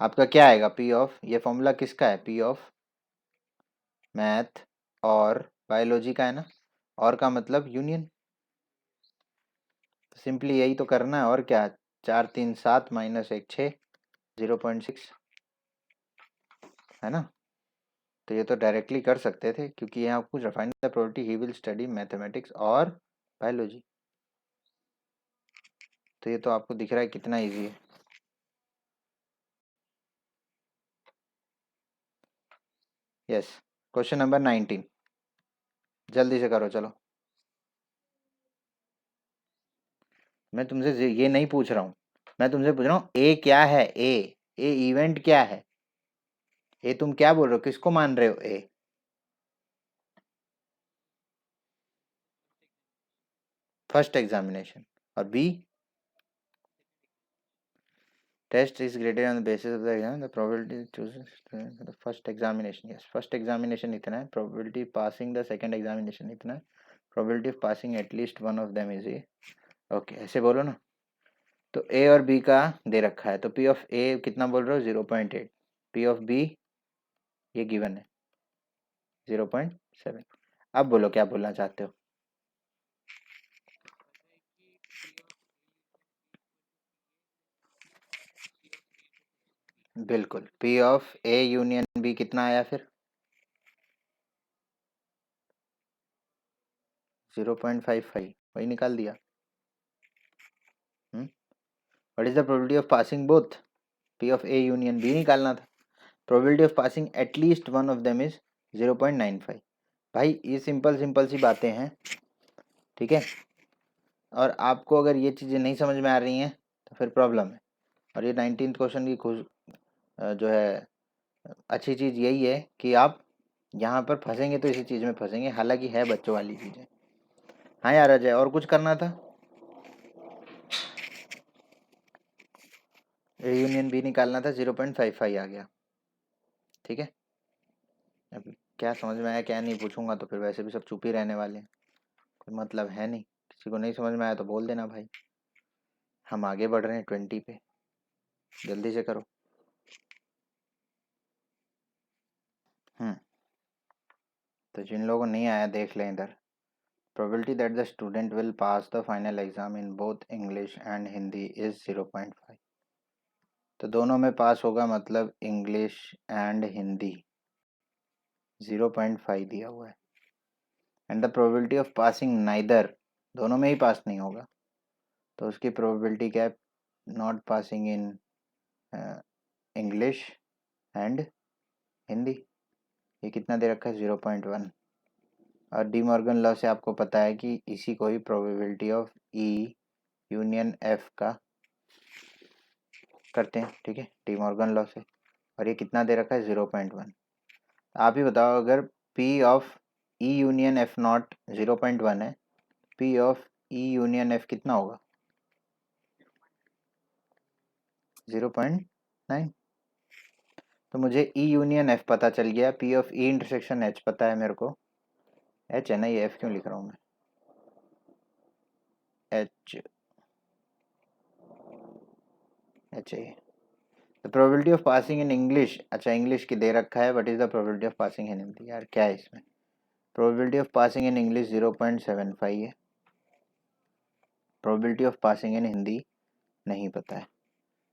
आपका क्या आएगा? पी ऑफ, ये फॉर्मूला किसका है? पी ऑफ मैथ और बायोलॉजी का है ना, और का मतलब यूनियन. सिंपली यही तो करना है, और क्या. 4 3 7 माइनस 1 6, 0.6 है ना. तो ये तो डायरेक्टली कर सकते थे, क्योंकि यहाँ कुछ find the probability he will study mathematics और बायोलॉजी. तो ये तो आपको दिख रहा है कितना इजी है. यस. क्वेश्चन नंबर 19, जल्दी से करो चलो. मैं तुमसे ये नहीं पूछ रहा हूँ, मैं तुमसे पूछ रहा हूँ ए क्या है? ए इवेंट क्या है? ए तुम क्या बोल रहे हो? किसको मान रहे हो? ए फर्स्ट एग्जामिनेशन, और B test is graded on the basis of the exam, the probability choose first examination. Yes, first examination इतना है, probability passing the second examination इतना है, probability of passing at least one of them is A. Okay, ऐसे बोलो ना. तो ए और बी का दे रखा है, तो पी ऑफ ए कितना बोल रहे हो? 0.8. पी ऑफ बी ये गिवन है 0.7. अब बोलो क्या बोलना चाहते हो. बिल्कुल. P of A union B कितना आया फिर? 0.55. वही निकाल दिया. What is the probability of passing both? P of A union B निकालना था. Probability of passing at least one of them is 0.95. भाई ये सिंपल सिंपल सी बातें हैं, ठीक है. और आपको अगर ये चीज़ें नहीं समझ में आ रही हैं तो फिर प्रॉब्लम है. और ये 19th क्वेश्चन की खुश जो है अच्छी चीज़ यही है कि आप यहाँ पर फंसेंगे तो इसी चीज़ में फंसेंगे, हालांकि है बच्चों वाली चीज़ें. हाँ यार अजय, और कुछ करना था? ए यूनियन बी निकालना था, 0.55 आ गया. ठीक है. अब क्या समझ में आया क्या नहीं पूछूंगा तो फिर वैसे भी सब चुप ही रहने वाले हैं, कोई मतलब है नहीं. किसी को नहीं समझ में आया तो बोल देना भाई. हम आगे बढ़ रहे हैं 20 पे, जल्दी से करो. तो जिन लोगों को नहीं आया देख लें इधर. Probability that the student will pass the final exam in both English and Hindi is 0.5. तो दोनों में पास होगा मतलब इंग्लिश एंड हिंदी 0.5 दिया हुआ है. And the probability of passing neither, दोनों में ही पास नहीं होगा, तो उसकी प्रोबेबिलिटी क्या है? Not passing in English and Hindi. ये कितना दे रखा है? 0.1. और डी मॉर्गन लॉ से आपको पता है कि इसी को ही probability of E union F का करते हैं, ठीक है, डी मॉर्गन लॉ से. और ये कितना दे रखा है? 0.1. आप ही बताओ, अगर P of E union F not 0.1 है, P of E union F कितना होगा? 0.9. तो मुझे ई यूनियन एफ पता चल गया, P of E intersection H पता है मेरे को. एच है ना, ये एफ क्यों लिख रहा हूँ मैं? एच एच है. The probability of passing in English, अच्छा इंग्लिश की दे रखा है, what is the probability of passing in Hindi? यार क्या है इसमें? Probability of passing in English 0.75 है, probability of passing in Hindi नहीं पता है।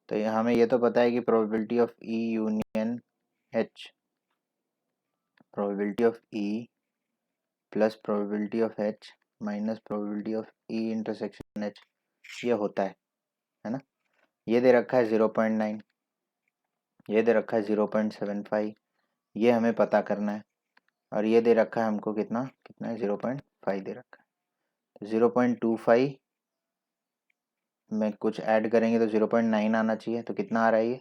तो हमें ये तो पता है कि probability of E union H, probability of E plus probability of H minus probability of E intersection H, ये होता है ना। ये दे रखा है 0.9, ये दे रखा है 0.75, ये हमें पता करना है। और ये दे रखा है हमको कितना कितना है 0.5 दे रखा है। 0.25 में कुछ ऐड करेंगे तो 0.9 आना चाहिए। तो कितना आ रहा है ये?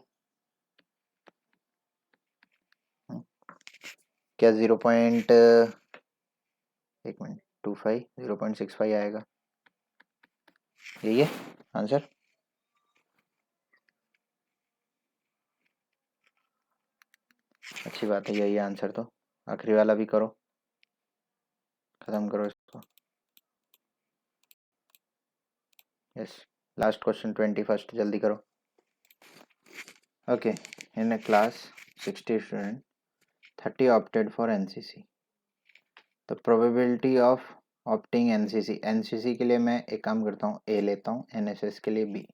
क्या 0.25 0.65 आएगा? यही है आंसर। अच्छी बात है, यही आंसर। तो आखिरी वाला भी करो, खत्म करो इसको। यस, लास्ट क्वेश्चन 21st, जल्दी करो। Okay, in a class 60 student 30 opted for NCC। तो प्रोबेबिलिटी ऑफ ऑप्टिंग एनसीसी के लिए मैं एक काम करता हूँ, ए लेता हूँ, एनएसएस के लिए बी।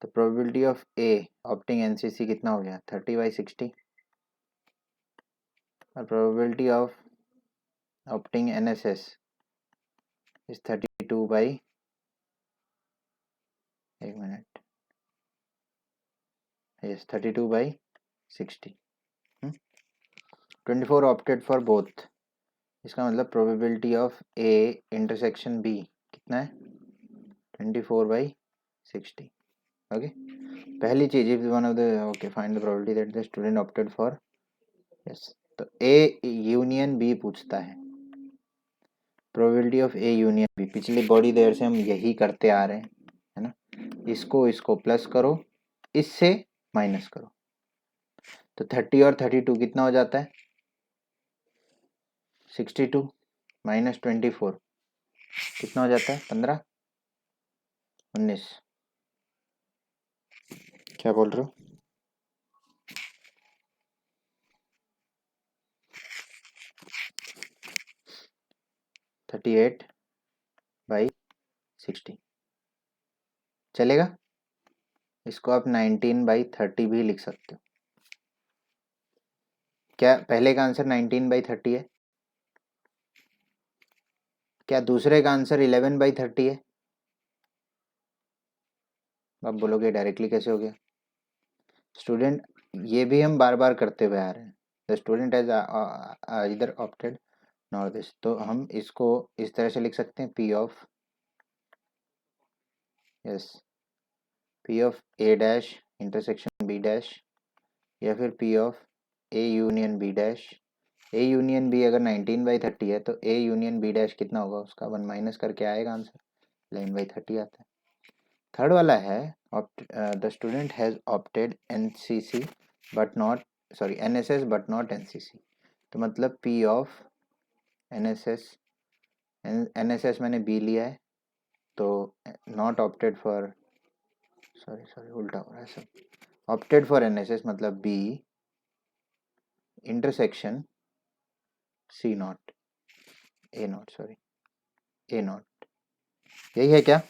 तो probability of A opting NCC कितना हो गया? 30/60। और probability of opting NSS is 32 by, एक minute, yes 32/60। 24 opted for both. इसका मतलब probability of A intersection B कितना है? 24/60। ओके, पहली चीज, if one of the, okay, find the probability that the student opted for, yes, तो ए यूनियन बी पूछता है। Probability of A union B, पिछली बॉडी देर से हम यही करते आ रहे हैं, है ना। इसको प्लस करो, इससे माइनस करो, तो 30 और 32 कितना हो जाता है? 62 माइनस 24 कितना हो जाता है? 15, 19। क्या बोल रहे हो? 38/60 चलेगा। इसको आप 19/30 भी लिख सकते हो। क्या पहले का आंसर 19/30 है? क्या दूसरे का आंसर 11/30 है? आप बोलोगे डायरेक्टली कैसे हो गया? स्टूडेंट, ये भी हम बार बार करते हुए आ रहे हैं। द स्टूडेंट हैज इधर ऑप्टेड नॉट दिस, तो हम इसको इस तरह से लिख सकते हैं, P of, yes, P of A dash intersection B dash, या फिर P of A union B dash. A union B अगर 19/30 है तो ए यूनियन बी डैश कितना होगा? उसका 1 माइनस करके आएगा आंसर, 11/30 आता है। थर्ड वाला है, the student has opted NCC but not, sorry NSS but not NCC. तो मतलब पी ऑफ एनएसएस, एनएसएस मैंने बी लिया है, तो not opted for, sorry sorry उल्टा हो रहा है सब, ऑप्टेड फॉर एनएसएस मतलब B intersection C not, A not, sorry A not. यही है क्या?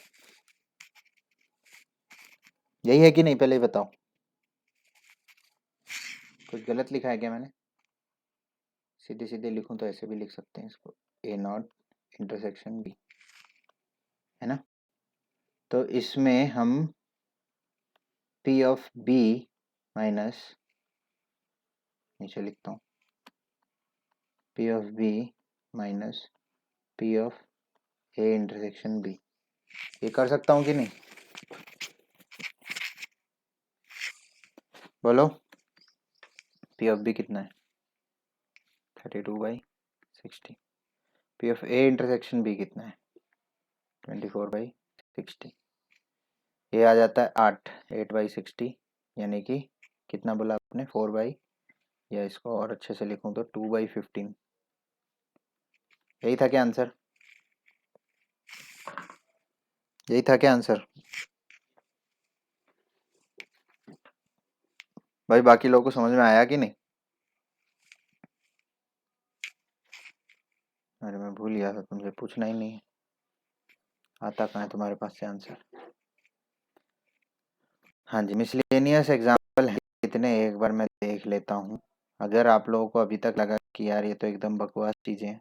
यही है कि नहीं, पहले ही बताओ। कुछ गलत लिखा है क्या मैंने? सीधे सीधे लिखूं तो ऐसे भी लिख सकते हैं इसको, ए नॉट इंटरसेक्शन बी, है ना। तो इसमें हम पी ऑफ बी माइनस, नीचे लिखता हूँ, P of B minus P of A intersection B, ये कर सकता हूँ कि नहीं? बोलो, पी ऑफ बी कितना है? 32/60। P of A intersection B कितना है? 24/60। ये आ जाता है 8/60, यानी कि कितना बोला आपने? 4/, या इसको और अच्छे से लिखूं तो 2/15। यही था क्या आंसर? यही था क्या आंसर? भाई बाकी लोगों को समझ में आया कि नहीं? अरे मैं भूल गया था, तुमसे पूछना ही नहीं है, आता कहाँ है तुम्हारे पास से आंसर। हाँ जी, मिसलेनियस एग्जाम्पल है कितने, एक बार मैं देख लेता हूँ। अगर आप लोगों को अभी तक लगा कि यार ये तो एकदम बकवास चीज़ें हैं,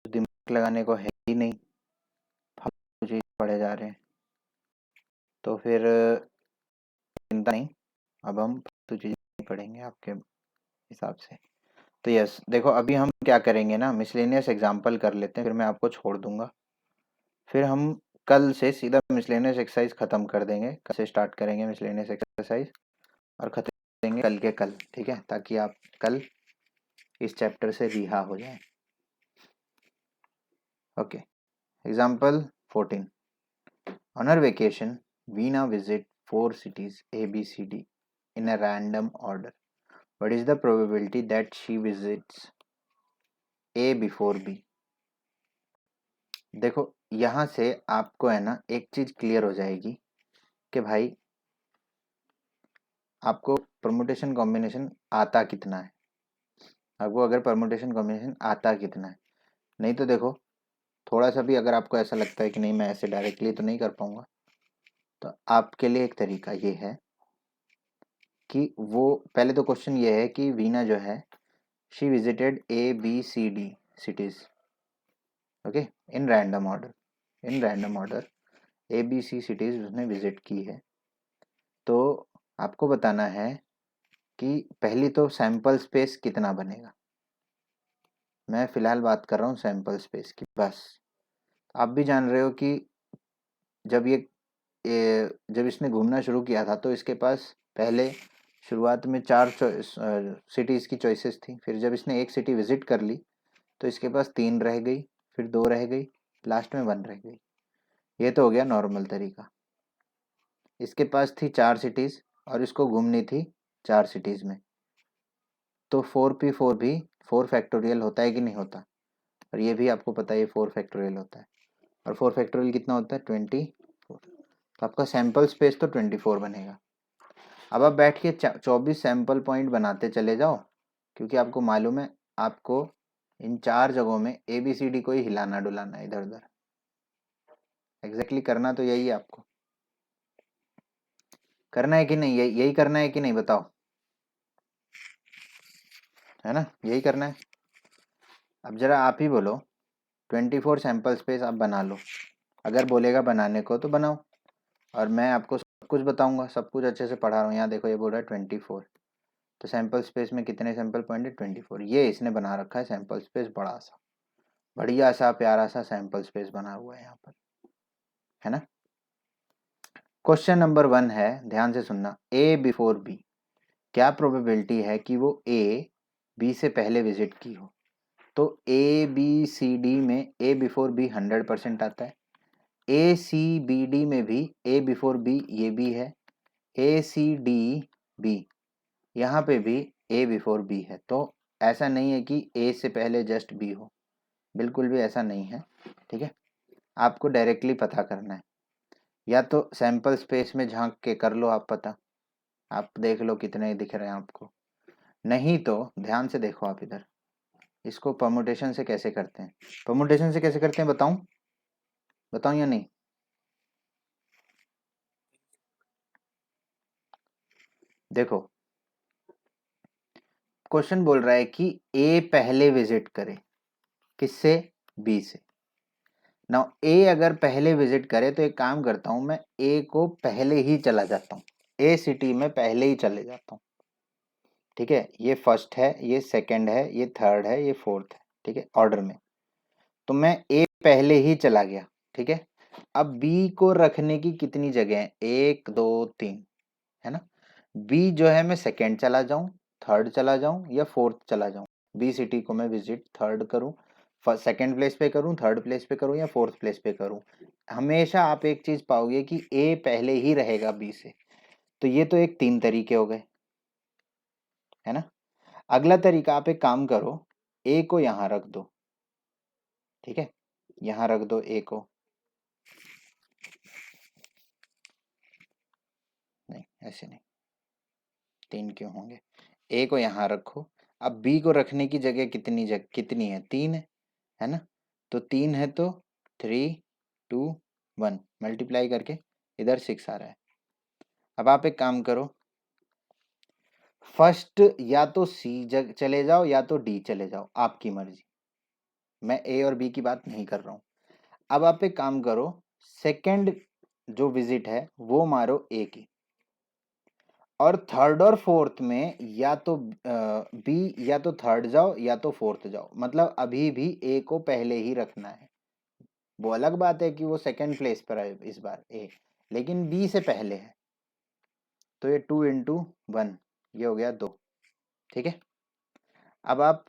तो दिमाग लगाने को है ही नहीं, फालतू चीज़ पढ़े जा रहे हैं, तो फिर चिंता नहीं, अब हम फालतू चीज़ें नहीं पढ़ेंगे आपके हिसाब से। तो यस, देखो अभी हम क्या करेंगे ना, मिसलेनियस एग्जाम्पल कर लेते हैं, फिर मैं आपको छोड़ दूंगा। फिर हम कल से सीधा मिसलेनियस एक्सरसाइज ख़त्म कर देंगे, कल से स्टार्ट करेंगे मिसलेनियस एक्सरसाइज और ख़त्म करेंगे कल के कल, ठीक है, ताकि आप कल इस चैप्टर से रिहा हो जाए। Okay, example 14। On her vacation Veena visit 4 cities ABCD in a random order. What is the probability that she visits A before B? देखो यहाँ से आपको है ना एक चीज क्लियर हो जाएगी कि भाई आपको परमुटेशन कॉम्बिनेशन आता कितना है, आपको अगर परमुटेशन कॉम्बिनेशन आता कितना है। नहीं तो देखो, थोड़ा सा भी अगर आपको ऐसा लगता है कि नहीं मैं ऐसे डायरेक्टली तो नहीं कर पाऊंगा, तो आपके लिए एक तरीका ये है कि वो पहले तो क्वेश्चन ये है कि वीना जो है she visited ABCD cities, okay, in random order, in random order ABC cities उसने विजिट की है। तो आपको बताना है कि पहली तो सैंपल स्पेस कितना बनेगा। मैं फिलहाल बात कर रहा हूँ सैंपल स्पेस की, बस। आप भी जान रहे हो कि जब जब इसने घूमना शुरू किया था तो इसके पास पहले शुरुआत में 4 सिटीज़ की चॉइसेस थी, फिर जब इसने एक सिटी विजिट कर ली तो इसके पास 3 रह गई, फिर 2 रह गई, लास्ट में 1 रह गई। ये तो हो गया नॉर्मल तरीका। इसके पास थी 4 सिटीज़ और इसको घूमनी थी 4 सिटीज़ में, तो 4P4 भी 4 फैक्टोरियल होता है कि नहीं होता, और ये भी आपको पता है 4 फैक्टोरियल होता है, और 4 फैक्टोरियल कितना होता है 24, तो आपका सैंपल स्पेस तो 24 बनेगा। अब आप बैठ के 24 सैंपल पॉइंट बनाते चले जाओ, क्योंकि आपको मालूम है आपको इन 4 जगहों में ABCD को ही हिलाना डुलाना इधर उधर, एग्जैक्टली करना तो यही है आपको, करना है कि नहीं, यही करना है कि नहीं बताओ, है ना, यही करना है। अब जरा आप ही बोलो, 24 सैंपल स्पेस आप बना लो, अगर बोलेगा बनाने को तो बनाओ, और मैं आपको सब कुछ बताऊंगा, सब कुछ अच्छे से पढ़ा रहा हूँ। यहाँ देखो ये बोल रहा है 24, तो सैंपल स्पेस में कितने सैंपल पॉइंट है 24, ये इसने बना रखा है सैंपल स्पेस, बड़ा सा बढ़िया सा प्यारा सा सैंपल स्पेस बना हुआ है यहाँ पर, है ना। क्वेश्चन नंबर 1 है, ध्यान से सुनना, A बिफोर B, क्या प्रोबेबिलिटी है कि वो A B से पहले विजिट की हो। तो ABCD में A बिफोर B 100% आता है, ACBD में भी A बिफोर B ये भी है, ACDB यहाँ पे भी A बिफोर B है। तो ऐसा नहीं है कि A से पहले जस्ट B हो, बिल्कुल भी ऐसा नहीं है, ठीक है। आपको डायरेक्टली पता करना है, या तो सैंपल स्पेस में झांक के कर लो आप पता, आप देख लो कितने दिख रहे हैं आपको, नहीं तो ध्यान से देखो आप इधर, इसको परमुटेशन से कैसे करते हैं, परमुटेशन से कैसे करते हैं बताऊं, बताऊं या नहीं। देखो क्वेश्चन बोल रहा है कि A पहले विजिट करे, किससे, B से। नाउ A अगर पहले विजिट करे तो एक काम करता हूं मैं, A को पहले ही चला जाता हूं, A सिटी में पहले ही चले जाता हूं, ठीक है। ये फर्स्ट है, ये सेकंड है, ये थर्ड है, ये फोर्थ है, ठीक है, ऑर्डर में। तो मैं A पहले ही चला गया, ठीक है। अब B को रखने की कितनी जगह है, 1 2 3, है ना। B जो है मैं सेकंड चला जाऊं, थर्ड चला जाऊं या फोर्थ चला जाऊं, B सिटी को मैं विजिट थर्ड करूं, सेकंड प्लेस पे करूं, थर्ड प्लेस पे करूं या फोर्थ प्लेस पे करूं, हमेशा आप एक चीज पाओगे कि A पहले ही रहेगा B से। तो ये तो एक 3 तरीके हो गए, है ना। अगला तरीका, आप एक काम करो, A को यहां रख दो, ठीक है, यहां रख दो A को, नहीं ऐसे नहीं, 3 क्यों होंगे, A को यहां रखो। अब B को रखने की जगह कितनी है, 3 है ना। तो 3 है तो 3 2 1 मल्टीप्लाई करके इधर 6 आ रहा है। अब आप एक काम करो, फर्स्ट या तो सी चले जाओ या तो डी चले जाओ, आपकी मर्जी, मैं ए और बी की बात नहीं कर रहा हूं। अब आप एक काम करो, सेकंड जो विजिट है वो मारो ए की, और थर्ड और फोर्थ में या तो बी, या तो थर्ड जाओ या तो फोर्थ जाओ, मतलब अभी भी ए को पहले ही रखना है। वो अलग बात है कि वो सेकंड प्लेस पर है इस बार ए, लेकिन बी से पहले है। तो ये 2 × 1 ये हो गया 2, ठीक है। अब आप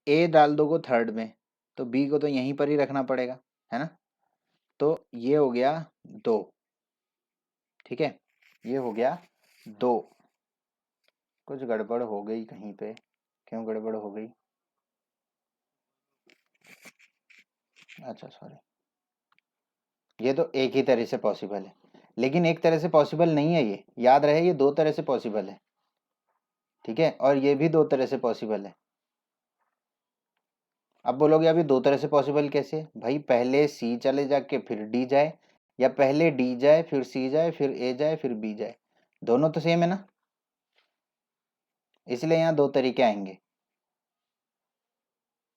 ए डाल दोगे थर्ड में, तो बी को तो यहीं पर ही रखना पड़ेगा, है ना। तो ये हो गया 2, ठीक है, ये हो गया 2। कुछ गड़बड़ हो गई कहीं पे, क्यों गड़बड़ हो गई? अच्छा सॉरी, ये तो एक ही तरह से पॉसिबल है, लेकिन एक तरह से पॉसिबल नहीं है, ये याद रहे, ये 2 तरह से पॉसिबल है, ठीक है, और ये भी 2 तरह से पॉसिबल है। अब बोलोगे अभी 2 तरह से पॉसिबल कैसे? भाई पहले सी चले जाके फिर डी जाए, या पहले डी जाए फिर सी जाए फिर ए जाए फिर बी जाए, दोनों तो सेम है ना, इसलिए यहाँ 2 तरीके आएंगे।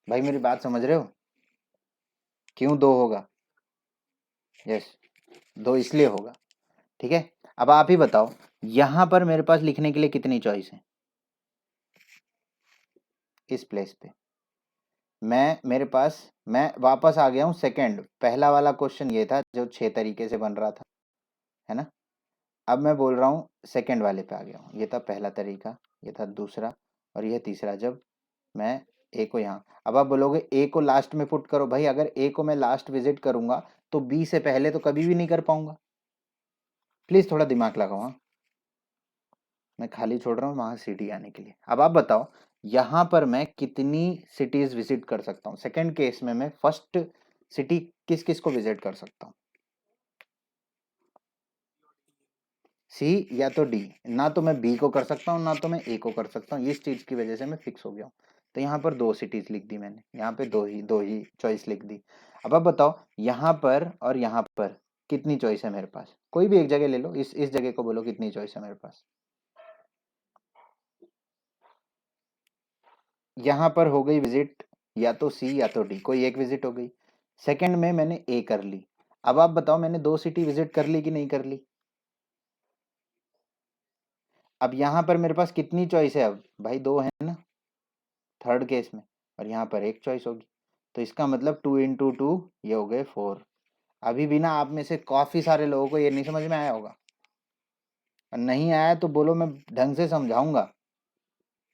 भाई मेरी बात समझ रहे हो? क्यों 2 होगा? यस, 2 इसलिए होगा, ठीक है। अब आप ही बताओ, यहां पर मेरे पास लिखने के लिए कितनी चॉइस है? इस प्लेस पे मेरे पास, मैं वापस आ गया हूं सेकंड, पहला वाला क्वेश्चन ये था जो 6 तरीके से बन रहा था, है ना। अब मैं बोल रहा हूँ सेकंड वाले पे आ गया हूँ, ये था पहला तरीका, ये था दूसरा, और ये तीसरा, जब मैं ए को यहाँ, अब आप बोलोगे ए को लास्ट में पुट करो, भाई अगर ए को मैं लास्ट विजिट करूंगा तो बी से पहले तो कभी भी नहीं कर पाऊंगा। प्लीज थोड़ा दिमाग लगाओ, हाँ, मैं खाली छोड़ रहा हूँ वहां सिटी आने के लिए। अब आप बताओ, यहाँ पर मैं कितनी सिटीज विजिट कर सकता हूँ? सेकंड केस में मैं फर्स्ट सिटी किस किस को विजिट कर सकता हूँ? सी या तो डी, ना तो मैं बी को कर सकता हूँ ना तो मैं ए को कर सकता हूँ, इस चीज की वजह से मैं फिक्स हो गया हूँ। तो यहाँ पर 2 सिटीज लिख दी मैंने, यहाँ पे दो ही चॉइस लिख दी। अब आप बताओ, यहाँ पर और यहाँ पर कितनी चॉइस है मेरे पास? कोई भी एक जगह ले लो, इस जगह को बोलो कितनी चॉइस है मेरे पास। यहाँ पर हो गई विजिट या तो सी या तो डी, कोई एक विजिट हो गई। सेकंड में मैंने ए कर ली। अब आप बताओ, मैंने 2 सिटी विजिट कर ली कि नहीं कर ली? अब यहाँ पर मेरे पास कितनी चॉइस है? अब भाई 2 है ना थर्ड केस में, और यहाँ पर एक चॉइस होगी, तो इसका मतलब 2 × 2 ये हो गए 4। अभी भी ना आप में से काफी सारे लोगों को ये नहीं समझ में आया होगा, और नहीं आया तो बोलो, मैं ढंग से समझाऊंगा,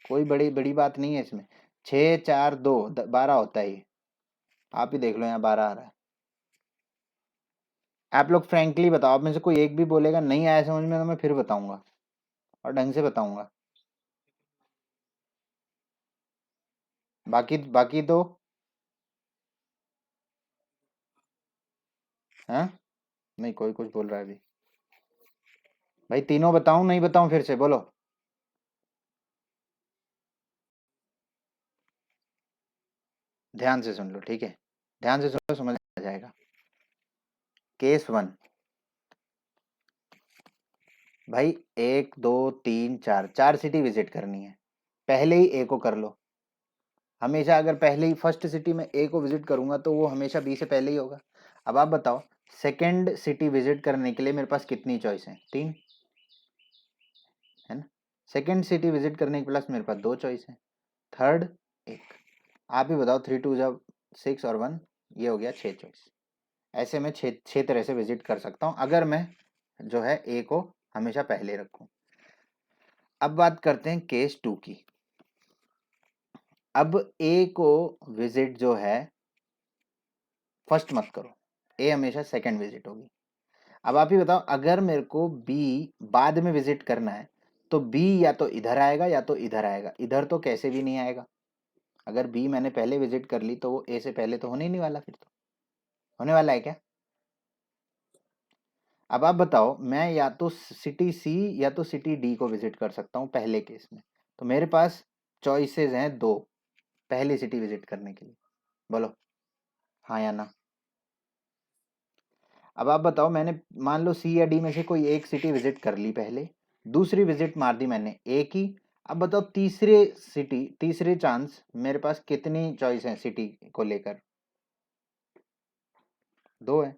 कोई बड़ी बड़ी बात नहीं है इसमें। 6 4 2 12 होता है ये, आप ही देख लो, यहाँ 12 आ रहा है। आप लोग फ्रैंकली बताओ, आप में से कोई एक भी बोलेगा नहीं आया समझ में, तो मैं फिर बताऊंगा और ढंग से बताऊंगा। बाकी बाकी तो, हाँ, नहीं कोई कुछ बोल रहा है अभी। भाई तीनों बताऊं नहीं बताऊं, फिर से बोलो। ध्यान से सुन लो, ठीक है, ध्यान से सुन लो, समझ आ जाएगा। केस 1, भाई 1 2 3 4 4 सिटी विजिट करनी है, पहले ही ए को कर लो। हमेशा अगर पहले ही फर्स्ट सिटी में ए को विजिट करूंगा तो वो हमेशा बी से पहले ही होगा। अब आप बताओ, सेकंड सिटी विजिट करने के लिए मेरे पास कितनी चॉइस है? 3, है ना। सेकंड सिटी विजिट करने के प्लस मेरे पास 2 चॉइस है, थर्ड 1। आप ही बताओ, 3 2 जब 6 और 1, ये हो गया 6 चॉइस। ऐसे मैं 6 तरह से विजिट कर सकता हूँ, अगर मैं जो है ए को हमेशा पहले रखूं। अब बात करते हैं केस 2 की। अब ए को विजिट जो है फर्स्ट मत करो, ए हमेशा सेकंड विजिट होगी। अब आप ही बताओ, अगर मेरे को बी बाद में विजिट करना है तो बी या तो इधर आएगा या तो इधर आएगा, इधर तो कैसे भी नहीं आएगा। अगर बी मैंने पहले विजिट कर ली तो वो ए से पहले तो होने ही नहीं वाला, फिर तो होने वाला है क्या? अब आप बताओ, मैं या तो सिटी सी या तो सिटी डी को विजिट कर सकता हूँ पहले केस में, तो मेरे पास चॉइसेस हैं 2 पहली सिटी विजिट करने के लिए, बोलो हाँ या ना। अब आप बताओ, मैंने मान लो सी या डी में से कोई एक सिटी विजिट कर ली, पहले दूसरी विजिट मार दी मैंने ए की। अब बताओ तीसरे चांस मेरे पास कितनी चॉइस है सिटी को लेकर? 2 है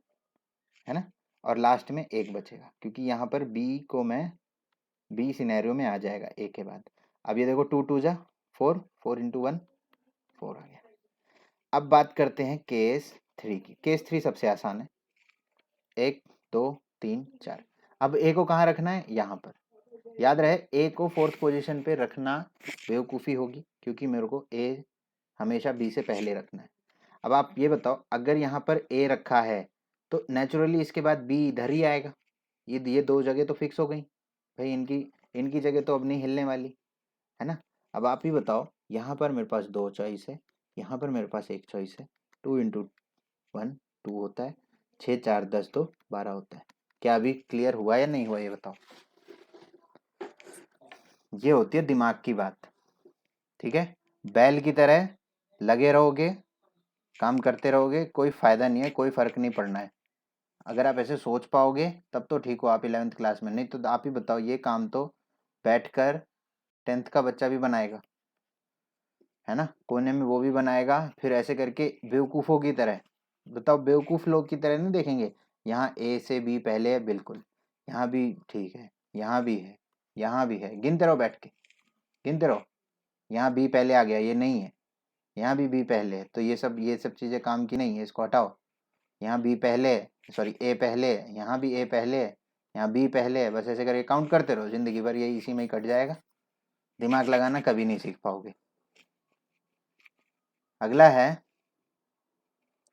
ना? और लास्ट में एक बचेगा, क्योंकि यहाँ पर बी को मैं बी सिनेरियो में आ जाएगा ए के बाद। अब ये देखो 2 2 जा 4, 4 इंटू 1 4 आ गया। अब बात करते हैं केस 3 की। केस 3 सबसे आसान है, 1 2 3 4। अब ए को कहाँ रखना है? यहाँ पर। याद रहे, ए को 4th पोजीशन पे रखना बेवकूफ़ी होगी, क्योंकि मेरे को ए हमेशा बी से पहले रखना है। अब आप ये बताओ, अगर यहाँ पर ए रखा है तो नेचुरली इसके बाद बी इधर ही आएगा। ये 2 जगह तो फिक्स हो गई भाई, इनकी इनकी जगह तो अब नहीं हिलने वाली, है ना? अब आप ही बताओ, यहाँ पर मेरे पास 2 चॉइस है, यहाँ पर मेरे पास एक चॉइस है। 2 इंटू 1 2 होता है, 6 4 10 तो 12 होता है। क्या अभी क्लियर हुआ या नहीं हुआ, ये बताओ? ये होती है दिमाग की बात, ठीक है? बैल की तरह लगे रहोगे, काम करते रहोगे, कोई फायदा नहीं है, कोई फर्क नहीं पड़ना है। अगर आप ऐसे सोच पाओगे तब तो ठीक हो आप 11th क्लास में, नहीं तो आप ही बताओ, ये काम तो बैठकर 10th का बच्चा भी बनाएगा, है ना? कोने में वो भी बनाएगा, फिर ऐसे करके बेवकूफ़ों की तरह। बताओ, बेवकूफ़ लोग की तरह नहीं देखेंगे, यहाँ ए से बी पहले है बिल्कुल, यहाँ भी ठीक है, यहाँ भी है, यहाँ भी है, गिनते रहो बैठ के, गिनते रहो। यहाँ बी पहले आ गया, ये नहीं है, यहाँ भी बी पहले है, तो ये सब चीज़ें काम की नहीं है, इसको हटाओ। यहाँ बी पहले है, सॉरी ए पहले है, यहाँ भी ए पहले है, यहाँ बी पहले है। बस ऐसे करके काउंट करते रहो, जिंदगी भर यही इसी में ही कट जाएगा, दिमाग लगाना कभी नहीं सीख पाओगे। अगला है,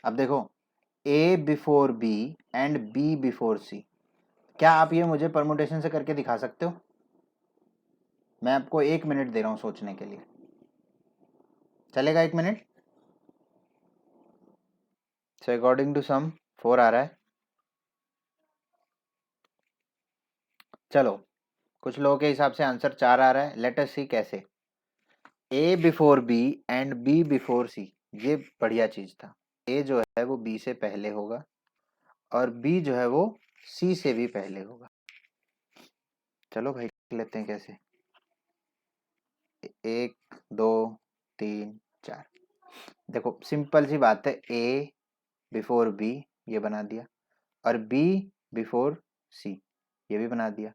अब देखो, A before B and B before C. क्या आप ये मुझे परमुटेशन से करके दिखा सकते हो? मैं आपको 1 मिनट दे रहा हूँ सोचने के लिए, चलेगा 1 minute? So according to some 4 आ रहा है। चलो, कुछ लोगों के हिसाब से आंसर 4 आ रहा है। लेट अस सी कैसे। A before B and B before C, ये बढ़िया चीज था। ए जो है वो बी से पहले होगा, और बी जो है वो सी से भी पहले होगा। चलो भाई देख लेते हैं कैसे। 1 2 3 4। देखो सिंपल सी बात है, ए बिफोर बी ये बना दिया, और बी बिफोर सी ये भी बना दिया।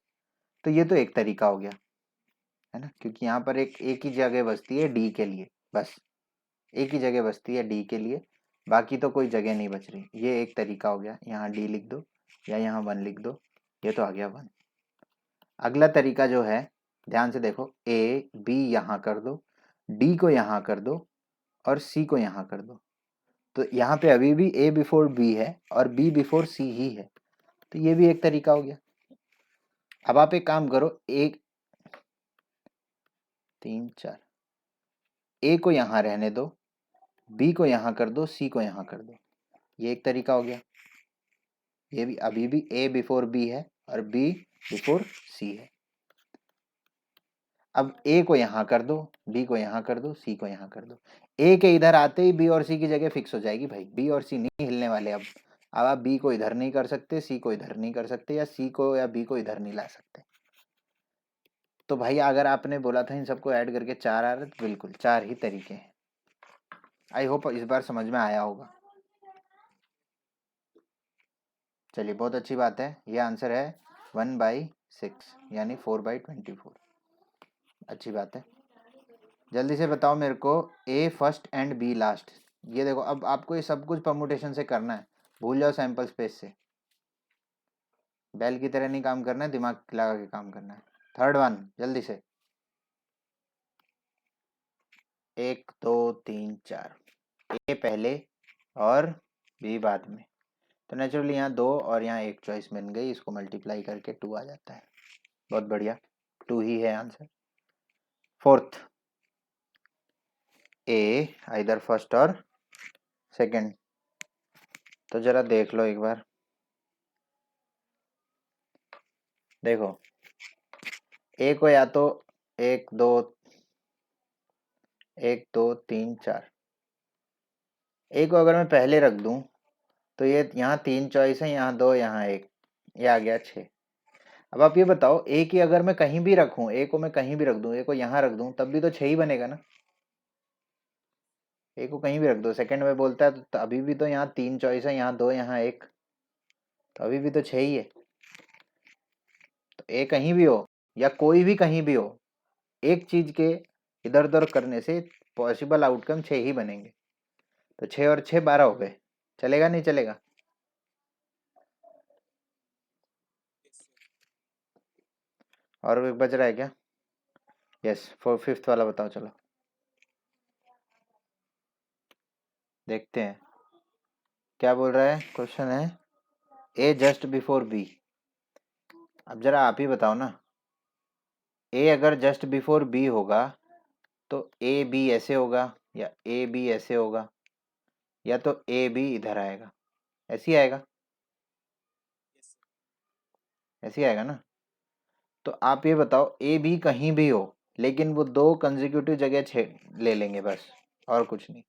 तो ये तो एक तरीका हो गया, है ना? क्योंकि यहाँ पर एक ही जगह बचती है डी के लिए, बस एक ही जगह बचती है डी के लिए, बाकी तो कोई जगह नहीं बच रही। ये एक तरीका हो गया, यहाँ डी लिख दो या यहाँ 1 लिख दो, ये तो आ गया 1। अगला तरीका जो है, ध्यान से देखो, ए बी यहाँ कर दो, डी को यहाँ कर दो, और सी को यहाँ कर दो। तो यहाँ पे अभी भी ए बिफोर बी है और बी बिफोर सी ही है, तो ये भी एक तरीका हो गया। अब आप एक काम करो, 1 3 4, ए को यहाँ रहने दो, बी को यहाँ कर दो, सी को यहाँ कर दो, ये एक तरीका हो गया। ये भी अभी भी ए बिफोर बी है और बी बिफोर सी है। अब ए को यहाँ कर दो, बी को यहाँ कर दो, सी को यहाँ कर दो। ए के इधर आते ही बी और सी की जगह फिक्स हो जाएगी भाई, बी और सी नहीं हिलने वाले अब। आप बी को इधर नहीं कर सकते, सी को इधर नहीं कर सकते, या सी को या बी को इधर नहीं ला सकते। तो भाई अगर आपने बोला था इन सबको ऐड करके 4 आ रहे, तो बिल्कुल 4 ही तरीके हैं। आई होप इस बार समझ में आया होगा। चलिए, बहुत अच्छी बात है। ये आंसर है 1/6 यानी 4/24। अच्छी बात है। जल्दी से बताओ मेरे को, ए फर्स्ट एंड बी लास्ट। ये देखो, अब आपको ये सब कुछ परमुटेशन से करना है, भूल जाओ सैंपल स्पेस से। बैल की तरह नहीं काम करना है, दिमाग लगा के काम करना है। थर्ड वन जल्दी से, 1 2 3 4, ए पहले और बी बाद में, तो नेचुरली यहाँ 2 और यहाँ एक चॉइस बन गई, इसको मल्टीप्लाई करके 2 आ जाता है। बहुत बढ़िया, 2 ही है आंसर। फोर्थ, ए आइदर फर्स्ट और सेकंड। तो जरा देख लो एक बार, देखो ए को या तो 1 2 1 2 3 4, ए को अगर मैं पहले रख दूं तो ये यहाँ 3 चॉइस है, यहाँ 2, यहाँ 1, ये आ गया 6। अब आप ये बताओ, ए की अगर मैं कहीं भी रखूं, ए को मैं कहीं भी रख दूं, ए को यहाँ रख दूं, तब भी तो 6 ही बनेगा ना। ए को कहीं भी रख दो, सेकंड में बोलता है तो अभी भी तो यहाँ 3 चॉइस है, यहाँ 2, यहाँ 1, तो अभी भी तो 6 ही है। तो ए कहीं भी हो या कोई भी कहीं भी हो, एक चीज के इधर उधर करने से पॉसिबल आउटकम 6 ही बनेंगे। तो 6 और 6 12 हो गए। चलेगा नहीं चलेगा? और एक बच रहा है क्या? यस, फिफ्थ वाला बताओ। चलो देखते हैं क्या बोल रहा है। क्वेश्चन है ए जस्ट बिफोर बी। अब जरा आप ही बताओ ना, ए अगर जस्ट बिफोर बी होगा तो ए बी ऐसे होगा, या ए बी ऐसे होगा, या तो ए बी इधर आएगा, ऐसे ही आएगा, ऐसे ही आएगा ना। तो आप ये बताओ, ए बी कहीं भी हो लेकिन वो 2 कंसेक्यूटिव जगह ले लेंगे बस, और कुछ नहीं,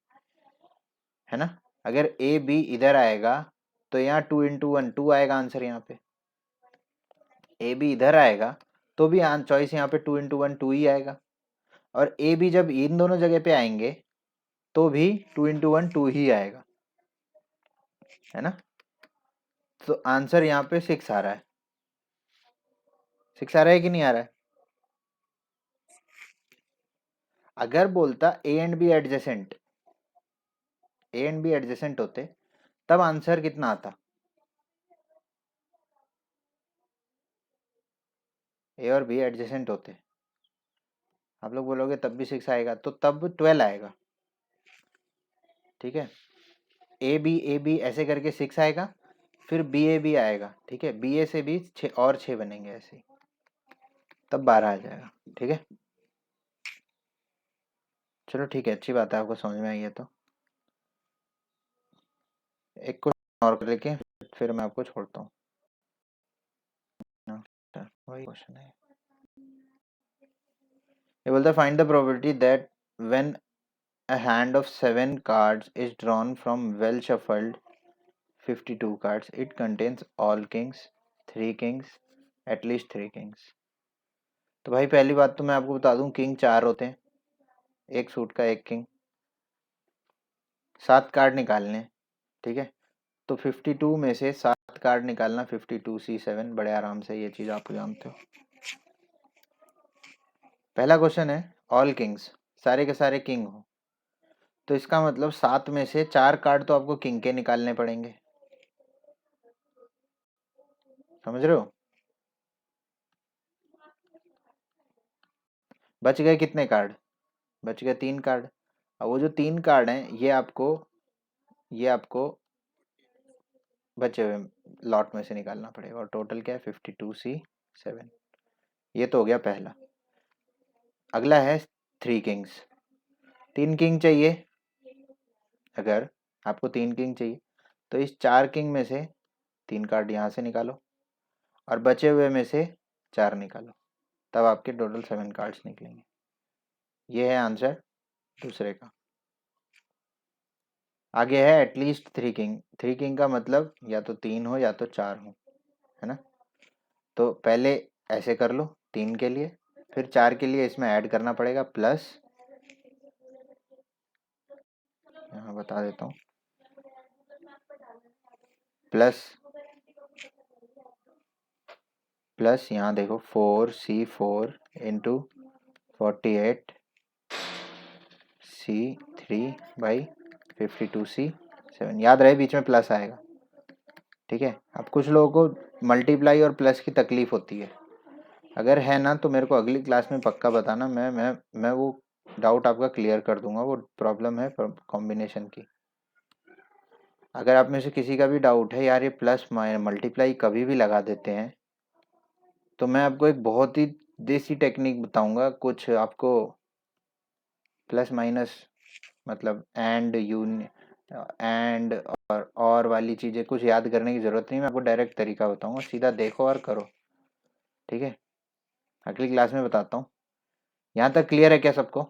है ना। अगर ए बी इधर आएगा तो यहाँ 2 इंटू 1 2 आएगा आंसर यहाँ पे। ए बी इधर आएगा तो भी चॉइस यहाँ पे 2 इंटू 1 2 ही आएगा। और ए बी जब इन दोनों जगह पे आएंगे तो भी 2 इंटू 1 2 ही आएगा, है ना। तो आंसर यहाँ पे 6 आ रहा है। 6 आ रहा है कि नहीं आ रहा है? अगर बोलता A and B adjacent, A and B adjacent होते तब आंसर कितना आता? ए और बी एडजेसेंट होते, आप लोग बोलोगे तब भी 6 आएगा, तो तब 12 आएगा। ठीक है, ए बी ऐसे करके 6 आएगा, फिर बी ए बी आएगा, ठीक है, बी ए से भी 6 और 6 बनेंगे ऐसे, तब 12 आ जाएगा। ठीक है, चलो ठीक है, अच्छी बात है, आपको समझ में आई है। तो एक क्वेश्चन और लेके फिर मैं आपको छोड़ता हूँ। वही क्वेश्चन है, ये बोलता है find the probability that when a hand of 7 cards is drawn from well shuffled 52 cards, it contains all kings, 3 kings, at least 3 kings। तो भाई पहली बात तो मैं आपको बता दूं, किंग 4 होते हैं, एक सूट का एक किंग, 7 कार्ड निकालने, ठीक है। तो 52 में से 7 कार्ड निकालना, 52C7 बड़े आराम से, ये चीज आप जानते हो। पहला क्वेश्चन है ऑल किंग्स, सारे के सारे किंग हो, तो इसका मतलब 7 में से 4 कार्ड तो आपको किंग के निकालने पड़ेंगे, समझ रहे हो। बच गए कितने कार्ड? बच गए 3 कार्ड। अब वो जो 3 कार्ड हैं ये आपको बचे हुए लॉट में से निकालना पड़ेगा, और टोटल क्या है 52C7। ये तो हो गया पहला। अगला है 3 किंग्स, 3 किंग चाहिए। अगर आपको 3 किंग चाहिए तो इस 4 किंग में से 3 कार्ड यहाँ से निकालो, और बचे हुए में से 4 निकालो, तब आपके टोटल 7 कार्ड्स निकलेंगे। ये है आंसर दूसरे का। आगे है एटलीस्ट 3 किंग। 3 किंग का मतलब या तो 3 हो या तो 4 हो, है ना। तो पहले ऐसे कर लो 3 के लिए, फिर 4 के लिए इसमें ऐड करना पड़ेगा, प्लस यहाँ बता देता हूँ, प्लस यहाँ देखो 4C4 इंटू 48C3/52C7, याद रहे बीच में प्लस आएगा। ठीक है, अब कुछ लोगों को मल्टीप्लाई और प्लस की तकलीफ होती है, अगर है ना तो मेरे को अगली क्लास में पक्का बताना, मैं वो डाउट आपका क्लियर कर दूंगा। वो प्रॉब्लम है कॉम्बिनेशन की। अगर आप में से किसी का भी डाउट है यार ये प्लस मल्टीप्लाई कभी भी लगा देते हैं, तो मैं आपको एक बहुत ही देसी टेक्निक बताऊंगा। कुछ आपको प्लस माइनस मतलब एंड और वाली चीज़ें कुछ याद करने की ज़रूरत नहीं, मैं आपको डायरेक्ट तरीका बताऊंगा, सीधा देखो और करो। ठीक है, अगली क्लास में बताता हूँ। यहाँ तक क्लियर है क्या सबको?